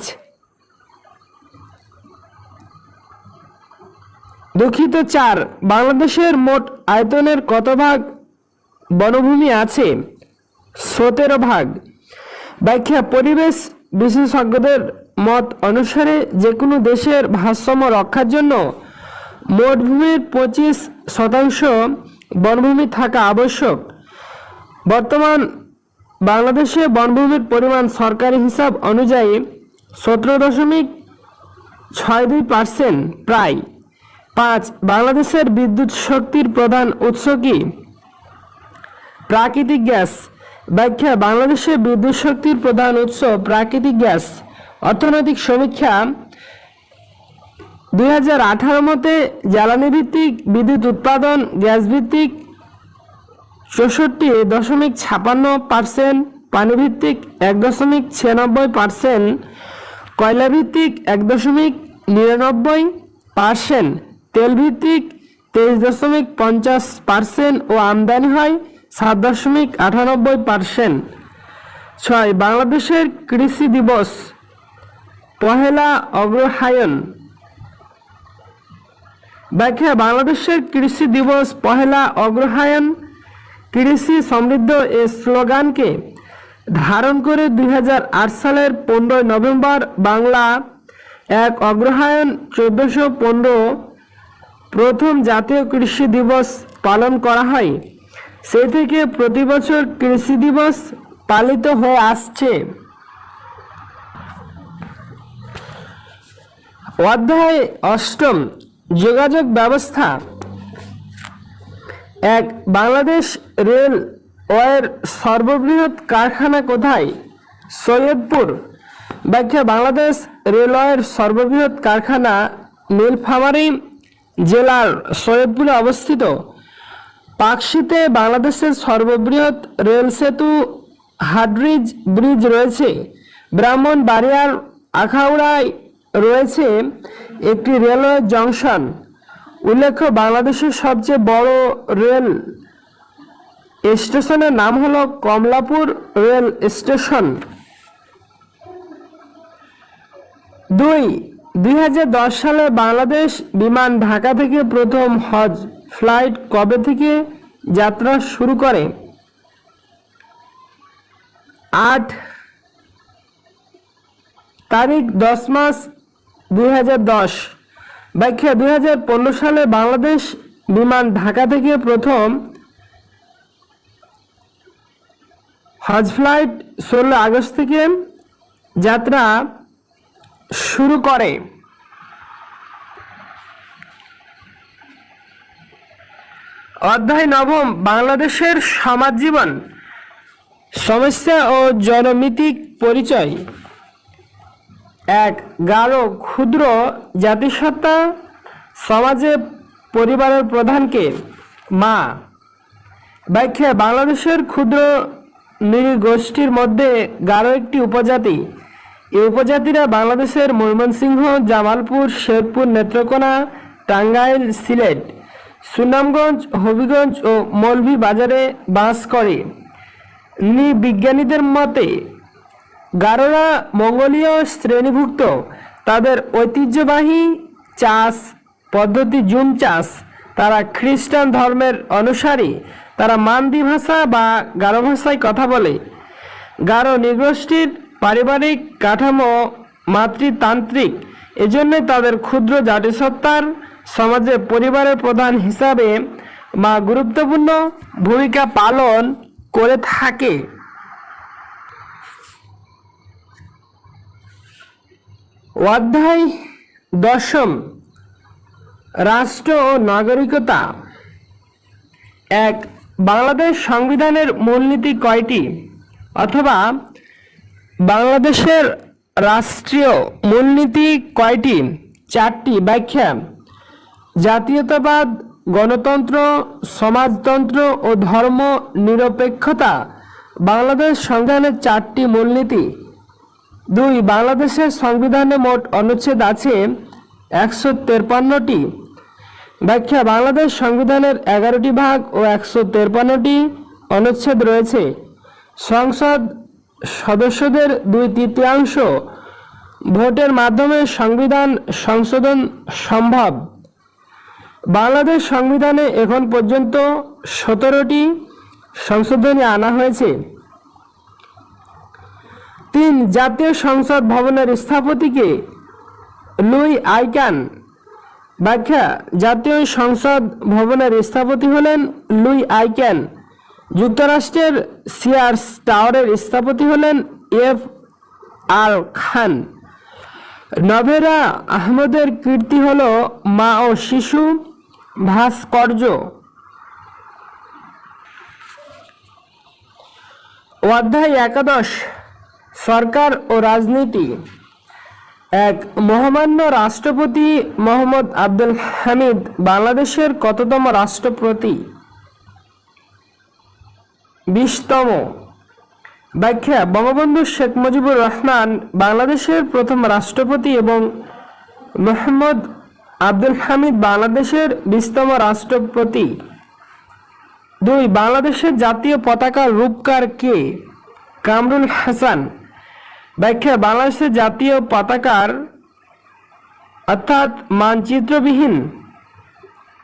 দুঃখিত 4. বাংলাদেশের মোট আয়তনের কত ভাগ বনভূমি আছে? 17 ভাগ। ব্যাখ্যা: পরিবেশ বিশেষজ্ঞদের মত অনুসারে যে কোনো দেশের ভারসাম্য রক্ষার জন্য মোট ভূমির 25% বনভূমি থাকা আবশ্যক। বর্তমান বাংলাদেশে বনভূমির পরিমাণ সরকারি হিসাব অনুযায়ী 17.62% প্রায়। 5. বাংলাদেশের বিদ্যুৎ শক্তির প্রধান উৎস কি? প্রাকৃতিক গ্যাস। ব্যাখ্যা: বাংলাদেশে বিদ্যুৎ শক্তির প্রধান উৎস প্রাকৃতিক গ্যাস। অর্থনৈতিক সমীক্ষা 2018 মতে জ্বালানি ভিত্তিক বিদ্যুৎ উৎপাদন গ্যাস ভিত্তিক 64.56%, পানিভিত্তিক 1.96%, কয়লাভিত্তিক 1.99%, তেলভিত্তিক 23.50% ও আমদানি হয় 7.98%। 6. বাংলাদেশের কৃষি দিবস পহেলা অগ্রহায়ণ। ব্যাখ্যা: বাংলাদেশের কৃষি দিবস পহেলা অগ্রহায়ণ কৃষি সমৃদ্ধ এ স্লোগানকে ধারণ করে 2008 সালের 15 নভেম্বর বাংলা 1 অগ্রহায়ণ 1415 প্রথম জাতীয় কৃষি দিবস পালন করা হয়। সেই থেকে প্রতি বছর কৃষি দিবস পালিত হয়ে আসছে। অধ্যায় 8 যোগাযোগ ব্যবস্থা। 1. বাংলাদেশ রেলওয়ের সর্ববৃহৎ কারখানা কোথায়? সৈয়দপুর। ব্যাখ্যা: বাংলাদেশ রেলওয়ের সর্ববৃহৎ কারখানা নীলফামারী জেলার সৈয়দপুরে অবস্থিত। পাকশীতে বাংলাদেশের সর্ববৃহৎ রেল সেতু হার্ডিঞ্জ ব্রিজ রয়েছে। ব্রাহ্মণবাড়িয়ার আখাউড়ায় রয়েছে একটি রেলওয়ে জংশন। উল্লেখ্য, বাংলাদেশের সবচেয়ে বড় রেল স্টেশনের নাম হলো কমলাপুর রেল স্টেশন। 2. 2010 সালে বাংলাদেশ বিমান ঢাকা থেকে প্রথম হজ ফ্লাইট কবে থেকে যাত্রা শুরু করে? 8 তারিখ 10 মাস 2010। ব্যাখ্যা: 2015 সালে বাংলাদেশ বিমান ঢাকা থেকে প্রথম হজ ফ্লাইট 16 আগস্ট থেকে যাত্রা শুরু করে। অধ্যায় 9 বাংলাদেশের সমাজ জীবন সমস্যা ও জনমিতিক পরিচয়। 1. গারো ক্ষুদ্র জাতিসত্তা সমাজে পরিবারের প্রধানকে মা। ব্যাখ্যা: বাংলাদেশের ক্ষুদ্র নৃগোষ্ঠীর মধ্যে গারো একটি উপজাতি। এই উপজাতিরা বাংলাদেশের ময়মনসিংহ, জামালপুর, শেরপুর, নেত্রকোনা, টাঙ্গাইল, সিলেট, সুনামগঞ্জ, হবিগঞ্জ ও মৌলভীবাজারে বাস করে। নৃবিজ্ঞানীদের মতে গারোরা মঙ্গোলীয় শ্রেণীভুক্ত। তাদের ঐতিহ্যবাহী চাষ পদ্ধতি জুম চাষ। তারা খ্রিস্টান ধর্মের অনুসারী। তারা মান্দি ভাষা বা গারো ভাষায় কথা বলে। গারো নৃগোষ্ঠীর পারিবারিক কাঠামো মাতৃতান্ত্রিক। এজন্যই তাদের ক্ষুদ্র জাতিসত্তার সমাজে পরিবারের প্রধান হিসাবে মা গুরুত্বপূর্ণ ভূমিকা পালন করে থাকে। অধ্যায় 10 রাষ্ট্র ও নাগরিকতা। 1. বাংলাদেশ সংবিধানের মূলনীতি কয়টি? অথবা বাংলাদেশের রাষ্ট্রীয় মূলনীতি কয়টি? 4টি। ব্যাখ্যা: জাতীয়তাবাদ, গণতন্ত্র, সমাজতন্ত্র ও ধর্ম নিরপেক্ষতা বাংলাদেশ সংবিধানের 4টি মূলনীতি। 2. বাংলাদেশের সংবিধানে মোট অনুচ্ছেদ আছে 153টি। ব্যাখ্যা: বাংলাদেশ সংবিধানের 11টি ভাগ ও 153টি অনুচ্ছেদ রয়েছে। সংসদ সদস্যদের 2/3 ভোটের মাধ্যমে সংবিধান সংশোধন সম্ভব। বাংলাদেশ সংবিধানে এখন পর্যন্ত 17টি সংশোধনী আনা হয়েছে। 3. জাতীয় সংসদ ভবনের স্থপতিকে? Luis ICANN. ব্যাখ্যা: জাতীয় সংসদ ভবনের স্থপতি হলেন লুই আইক্যান। যুক্তরাষ্ট্রের সিয়ার্স টাওয়ারের স্থপতি হলেন এফ আর খান। নভেরা আহমদের কীর্তি হল মা ও শিশু ভাস্কর্য। অধ্যায় 11 সরকার ও রাজনীতি। 1. মহামান্য রাষ্ট্রপতি মোহাম্মদ আব্দুল হামিদ বাংলাদেশের কততম রাষ্ট্রপতি? 20তম। ব্যাখ্যা: বঙ্গবন্ধু শেখ মুজিবুর রহমান বাংলাদেশের প্রথম রাষ্ট্রপতি এবং মোহাম্মদ আব্দুল হামিদ বাংলাদেশের 20তম রাষ্ট্রপতি। 2. বাংলাদেশের জাতীয় পতাকার রূপকার কে? কামরুল হাসান। ব্যাখ্যা: বাংলাদেশের জাতীয় পতাকার অর্থাৎ মানচিত্রবিহীন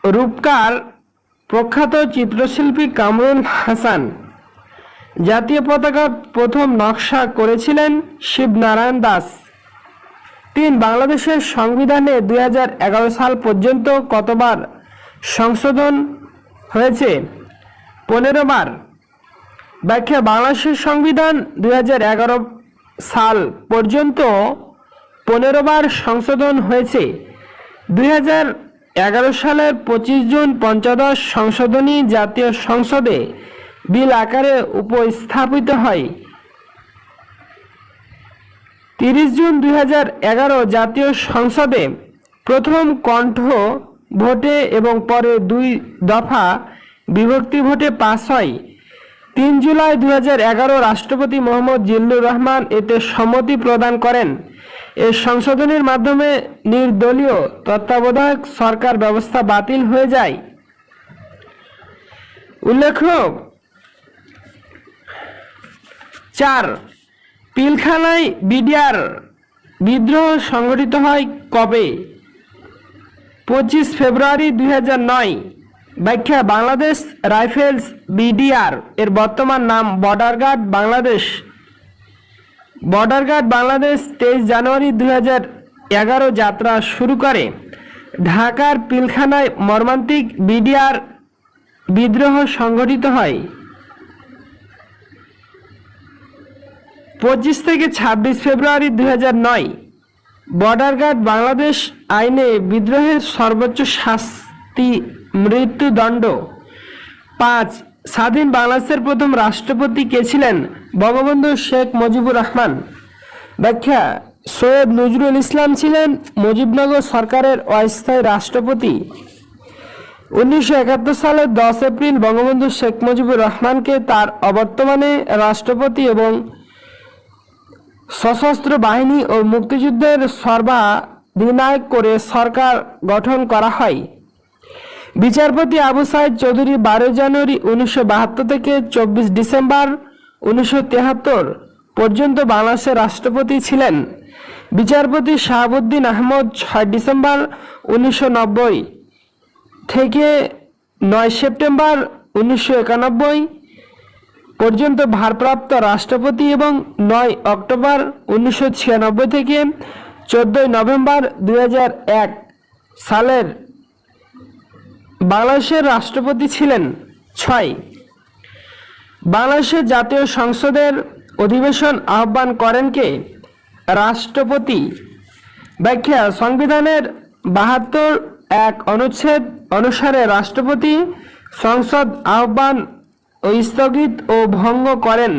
রূপকার প্রখ্যাত চিত্রশিল্পী কামরুল হাসান। জাতীয় পতাকার প্রথম নকশা করেছিলেন শিবনারায়ণ দাস। 3. বাংলাদেশের সংবিধানে 2011 সাল পর্যন্ত কতবার সংশোধন হয়েছে? 15 বার। ব্যাখ্যা: বাংলাদেশের সংবিধান 2011 সাল পর্যন্ত 15 বার সংশোধন হয়েছে। 2011 সালের 25 জুন পঞ্চদশ সংশোধনী জাতীয় সংসদে বিল আকারে উপস্থাপিত হয়। 30 জুন 2011 জাতীয় সংসদে প্রথম কণ্ঠ ভোটে এবং পরে 2 দফা বিভক্তি ভোটে পাস হয়। 3 জুলাই 2011 রাষ্ট্রপতি মোহাম্মদ জিল্লুর রহমান এতে সম্মতি প্রদান করেন। এই সংশোধনীর মাধ্যমে নির্দলীয় তত্ত্বাবধায়ক সরকার ব্যবস্থা বাতিল হয়ে যায়। উল্লেখ্য 4. পিলখানায় বিডিআর বিদ্রোহ সংঘটিত হয় কবে? 25 ফেব্রুয়ারি 2009। ব্যাখ্যা: বাংলাদেশ রাইফেলস বিডিআর এর বর্তমান নাম border guard Bangladesh. Border guard Bangladesh 23 January 2011 যাত্রা শুরু করে। ঢাকার পিলখানায় মর্মান্তিক বিডিআর বিদ্রোহ সংঘটিত হয়। 25 থেকে 26 ফেব্রুয়ারি 2009। বর্ডার গার্ড বাংলাদেশ আইনে বিদ্রোহের সর্বোচ্চ শাস্তি মৃত্যুদণ্ড। 5. স্বাধীন বাংলাদেশের প্রথম রাষ্ট্রপতি কে ছিলেন? বঙ্গবন্ধু শেখ মুজিবুর রহমান। ব্যাখ্যা: সৈয়দ নজরুল ইসলাম ছিলেন মুজিবনগর সরকারের অস্থায়ী রাষ্ট্রপতি। 1971 সালের 10 এপ্রিল বঙ্গবন্ধু শেখ মুজিবুর রহমানকে তার অবর্তমানে রাষ্ট্রপতি এবং সশস্ত্র বাহিনী ও মুক্তিযুদ্ধের সর্বাধিনায়ক করে সরকার গঠন করা হয়। বিচারপতি আবু সাইদ চৌধুরী 12 জানুয়ারি 1972 থেকে 24 ডিসেম্বর 1973 পর্যন্ত বাংলাদেশের রাষ্ট্রপতি ছিলেন। বিচারপতি শাহাবুদ্দিন আহমদ 6 ডিসেম্বর 1990 থেকে 9 সেপ্টেম্বর 1991 পর্যন্ত ভারপ্রাপ্ত রাষ্ট্রপতি এবং 9 অক্টোবর 1996 থেকে 14 নভেম্বর 2001 সালের বাংলাদেশের রাষ্ট্রপতি ছিলেন। 6. বাংলাদেশের জাতীয় সংসদের অধিবেশন আহ্বান করেন কে? রাষ্ট্রপতি। ব্যাখ্যা: সংবিধানের 72(1) অনুচ্ছেদ অনুসারে রাষ্ট্রপতি সংসদ আহ্বান ও স্থগিত ও ভঙ্গ করেন।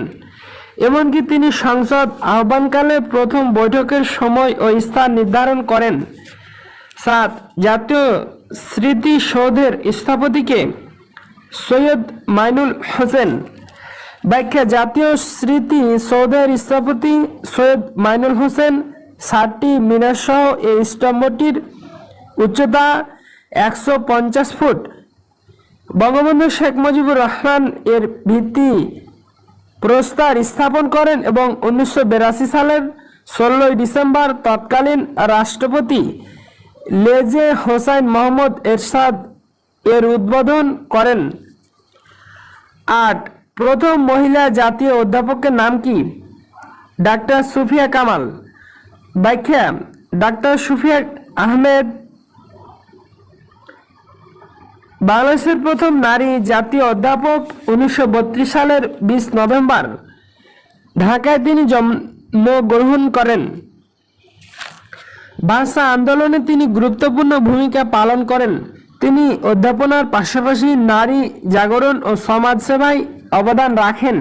এমনকি তিনি সংসদ আহ্বানকালে প্রথম বৈঠকের সময় ও স্থান নির্ধারণ করেন। 7. জাতীয় স্মৃতিসৌধের স্থপতিকে? সৈয়দ মাইনুল হোসেন। ব্যাখ্যা: জাতীয় স্মৃতিসৌধের স্থপতি সৈয়দ মাইনুল হোসেন। 7টি মিনারসহ এই স্তম্ভটির উচ্চতা 150 ফুট। বঙ্গবন্ধু শেখ মুজিবুর রহমান এর ভিত্তি প্রস্তর স্থাপন করেন এবং 1982 সালের 16 ডিসেম্বর তৎকালীন রাষ্ট্রপতি লেজে হোসাইন মোহাম্মদ এরশাদ এর উদ্বোধন করেন। 8. প্রথম মহিলা জাতীয় অধ্যাপকের নাম কি? ডাক্তার সুফিয়া কামাল। ব্যাখ্যা: ডাক্তার সুফিয়া আহমেদ বাংলাদেশের প্রথম নারী জাতীয় অধ্যাপক। 1932 সালের 20 নভেম্বর ঢাকায় তিনি জন্মগ্রহণ করেন। ভাষা আন্দোলনে তিনি গুরুত্বপূর্ণ ভূমিকা পালন করেন। তিনি অধ্যাপনার পাশাপাশি নারী জাগরণ ও সমাজ সেবায় অবদান রাখেন।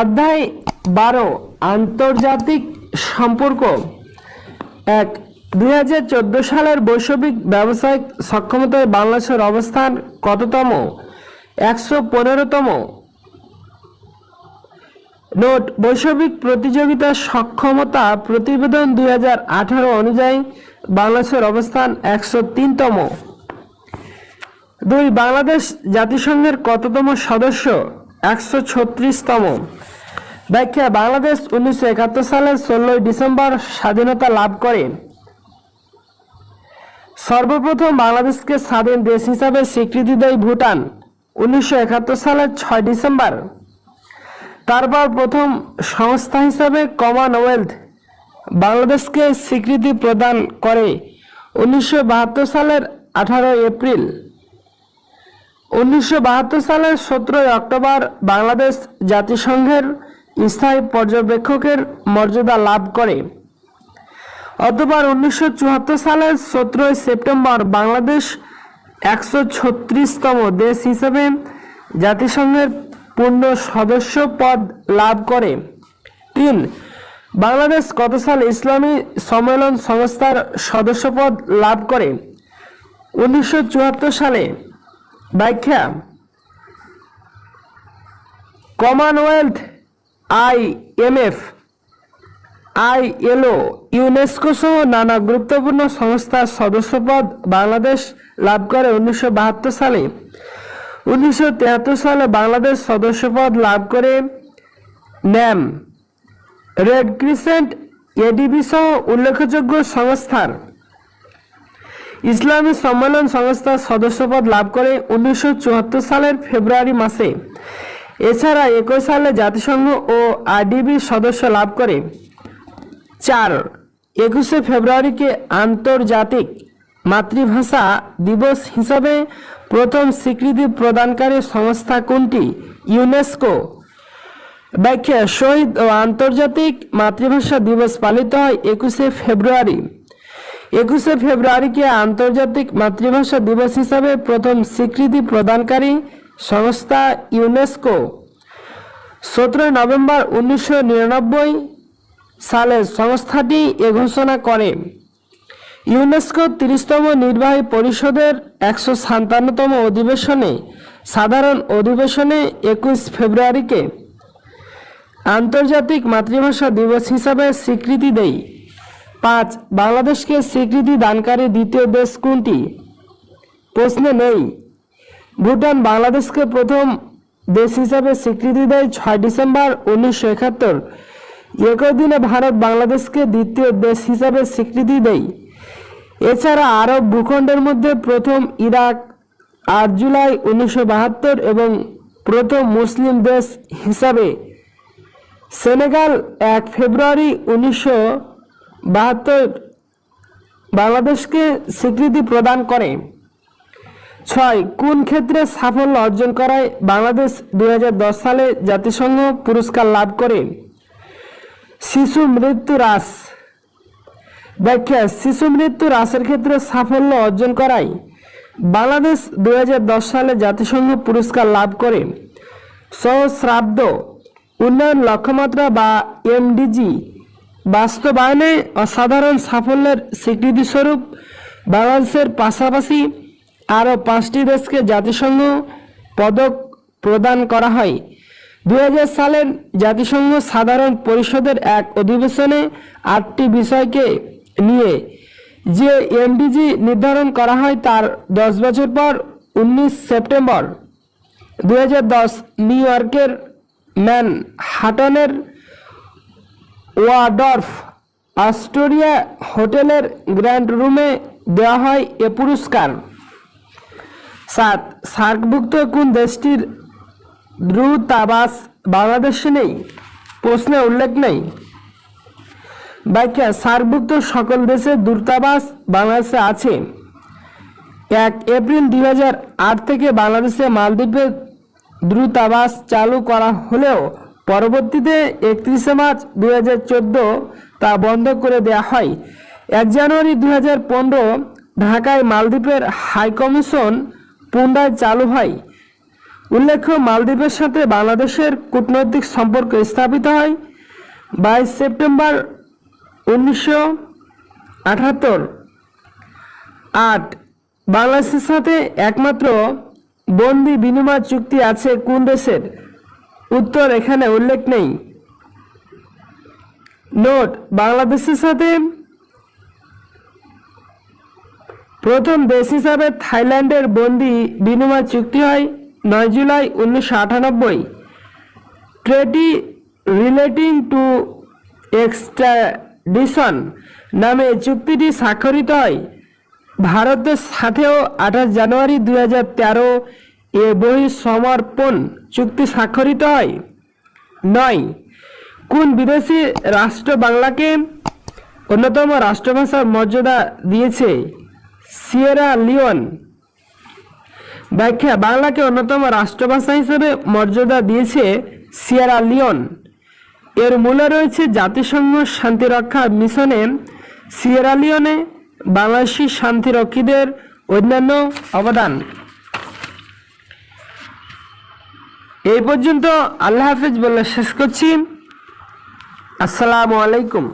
অধ্যায় 12 আন্তর্জাতিক সম্পর্ক। 1. 2014 সালের বৈশ্বিক ব্যবসায়িক সক্ষমতায় বাংলাদেশের অবস্থান কততম? 115তম। নোট: বৈশ্বিক প্রতিযোগিতা সক্ষমতা প্রতিবেদন 2018 অনুযায়ী বাংলাদেশের অবস্থান 103তম। 2. বাংলাদেশ জাতিসংঘের কততম সদস্য? 136তম। ব্যাখ্যা: বাংলাদেশ 1971 সালের 16 ডিসেম্বর স্বাধীনতা লাভ করে। সর্বপ্রথম বাংলাদেশকে স্বাধীন দেশ হিসাবে স্বীকৃতি দেয় ভুটান 1971 সালের 6 ডিসেম্বর। তারপর প্রথম সংস্থা হিসাবে কমনওয়েলথ বাংলাদেশকে স্বীকৃতি প্রদান করে 1972 সালের 18 এপ্রিল। 1972 সালের 17 অক্টোবর বাংলাদেশ জাতিসংঘের স্থায়ী পর্যবেক্ষকের মর্যাদা লাভ করে। অতঃপর 1974 সালের 17 সেপ্টেম্বর বাংলাদেশ 136তম দেশ হিসেবে জাতিসংঘের পূর্ণ সদস্য পদ লাভ করে। 3. বাংলাদেশ কত সালে ইসলামী সম্মেলন সংস্থার সদস্যপদ লাভ করে? 1974 সালে। ব্যাখ্যা: কমনওয়েলথ, IMF, ILO, ইউনেস্কো সহ নানা গুরুত্বপূর্ণ সংস্থার সদস্যপদ বাংলাদেশ লাভ করে 1972 সালে। 1973 সালে বাংলাদেশ সদস্যপদ লাভ করে NAM, রেড ক্রিসেন্ট, ADB সহ উল্লেখযোগ্য সংস্থার। ইসলামী সম্মেলন সংস্থার সদস্যপদ লাভ করে 1974 সালের ফেব্রুয়ারি মাসে। এছাড়া 21 সালে জাতিসংঘ ও IDB সদস্য লাভ করে। 4. 21শে ফেব্রুয়ারিকে আন্তর্জাতিক মাতৃভাষা দিবস হিসাবে প্রথম স্বীকৃতি প্রদানকারী সংস্থা কোনটি? ইউনেস্কো। ব্যাখ্যা: শহীদ ও আন্তর্জাতিক মাতৃভাষা দিবস পালিত হয় 21শে ফেব্রুয়ারি। 21শে ফেব্রুয়ারিকে আন্তর্জাতিক মাতৃভাষা দিবস হিসাবে প্রথম স্বীকৃতি প্রদানকারী সংস্থা ইউনেস্কো। 17 নভেম্বর 1999 সালে সংস্থাটি এ ঘোষণা করে। ইউনেস্কো 30তম নির্বাহী পরিষদের 157তম অধিবেশনে সাধারণ অধিবেশনে 21 ফেব্রুয়ারিকে আন্তর্জাতিক মাতৃভাষা দিবস হিসাবে স্বীকৃতি দেয়। 5. বাংলাদেশকে স্বীকৃতি দানকারী দ্বিতীয় দেশ কোনটি? প্রশ্নে নেই। ভুটান বাংলাদেশকে প্রথম দেশ হিসাবে স্বীকৃতি দেয় 6 ডিসেম্বর 1971। একই দিনে ভারত বাংলাদেশকে দ্বিতীয় দেশ হিসাবে স্বীকৃতি দেয়। এছাড়া আরব ভূখণ্ডের মধ্যে প্রথম ইরাক 8 জুলাই 1972 এবং প্রথম মুসলিম দেশ হিসাবে সেনেগাল 1 ফেব্রুয়ারি 1972 বাংলাদেশকে স্বীকৃতি প্রদান করে। 6. কোন ক্ষেত্রে সাফল্য অর্জন করায় বাংলাদেশ 2010 সালে জাতিসংঘ পুরস্কার লাভ করে? শিশু মৃত্যু হ্রাস। ব্যাখ্যা: শিশু মৃত্যু হ্রাসের ক্ষেত্রে সাফল্য অর্জন করায় বাংলাদেশ 2010 সালে জাতিসংঘ পুরস্কার লাভ করে। সহস্রাব্দ উন্নয়ন লক্ষ্যমাত্রা বা MDG বাস্তবায়নে অসাধারণ সাফল্যের স্বীকৃতিস্বরূপ বাংলাদেশের পাশাপাশি আরও 5টি দেশকে জাতিসংঘ পদক প্রদান করা হয়। 2000 সালের জাতিসংঘ সাধারণ পরিষদের এক অধিবেশনে 8টি বিষয়কে নিয়ে যে MDG নির্ধারণ করা হয় তার 10 বছর পর 19 সেপ্টেম্বর 2010 নিউ ইয়র্কের ম্যানহাটনের ওয়াডর্ফ অস্টোরিয়া হোটেলের গ্র্যান্ড রুমে দেওয়া হয় এ পুরস্কার। 7. সার্কভুক্ত কোন দেশটির দূতাবাস বাংলাদেশে নেই? প্রশ্নে উল্লেখ নেই। ব্যাখ্যা: সার্কভুক্ত সকল দেশের দূতাবাস বাংলাদেশে আছে। 1 এপ্রিল 2008 থেকে বাংলাদেশে মালদ্বীপের দূতাবাস চালু করা হলেও পরবর্তীতে 31 মার্চ 2014 তা বন্ধ করে দেওয়া হয়। 1 জানুয়ারি 2015 ঢাকায় মালদ্বীপের হাইকমিশন পুনরায় চালু হয়। উল্লেখ্য, মালদ্বীপের সাথে বাংলাদেশের কূটনৈতিক সম্পর্ক স্থাপিত হয় 22 সেপ্টেম্বর 78। 8 বাংলাদেশের সাথে একমাত্র বন্দি বিনিময় চুক্তি আছে কোন দেশের? উত্তর এখানে উল্লেখ নেই। নোট: বাংলাদেশের সাথে প্রথম দেশ হিসাবে থাইল্যান্ডের বন্দি বিনিময় চুক্তি হয় 9 জুলাই 1998। ট্রেটি রিলেটিং টু এক্সট্রাডিশন নামে চুক্তিটি স্বাক্ষরিত হয় ভারতের সাথেও 28 জানুয়ারি 2013 এ বহিঃসমর্পণ চুক্তি স্বাক্ষরিত হয়। 9 কোন বিদেশি রাষ্ট্র বাংলাকে অন্যতম রাষ্ট্রভাষার মর্যাদা দিয়েছে? Sierra Leone. ব্যাখ্যা: বাংলাকে অন্যতম রাষ্ট্রভাষা হিসেবে মর্যাদা দিয়েছে সিয়েরা লিওন। এর মূলে রয়েছে জাতিসংঘ শান্তিরক্ষা মিশনে সিয়েরা লিওনে বাংলাদেশি শান্তিরক্ষীদের অন্যান্য অবদান। এই পর্যন্ত। আল্লাহ হাফেজ বলে শেষ করছি। আসসালামু আলাইকুম।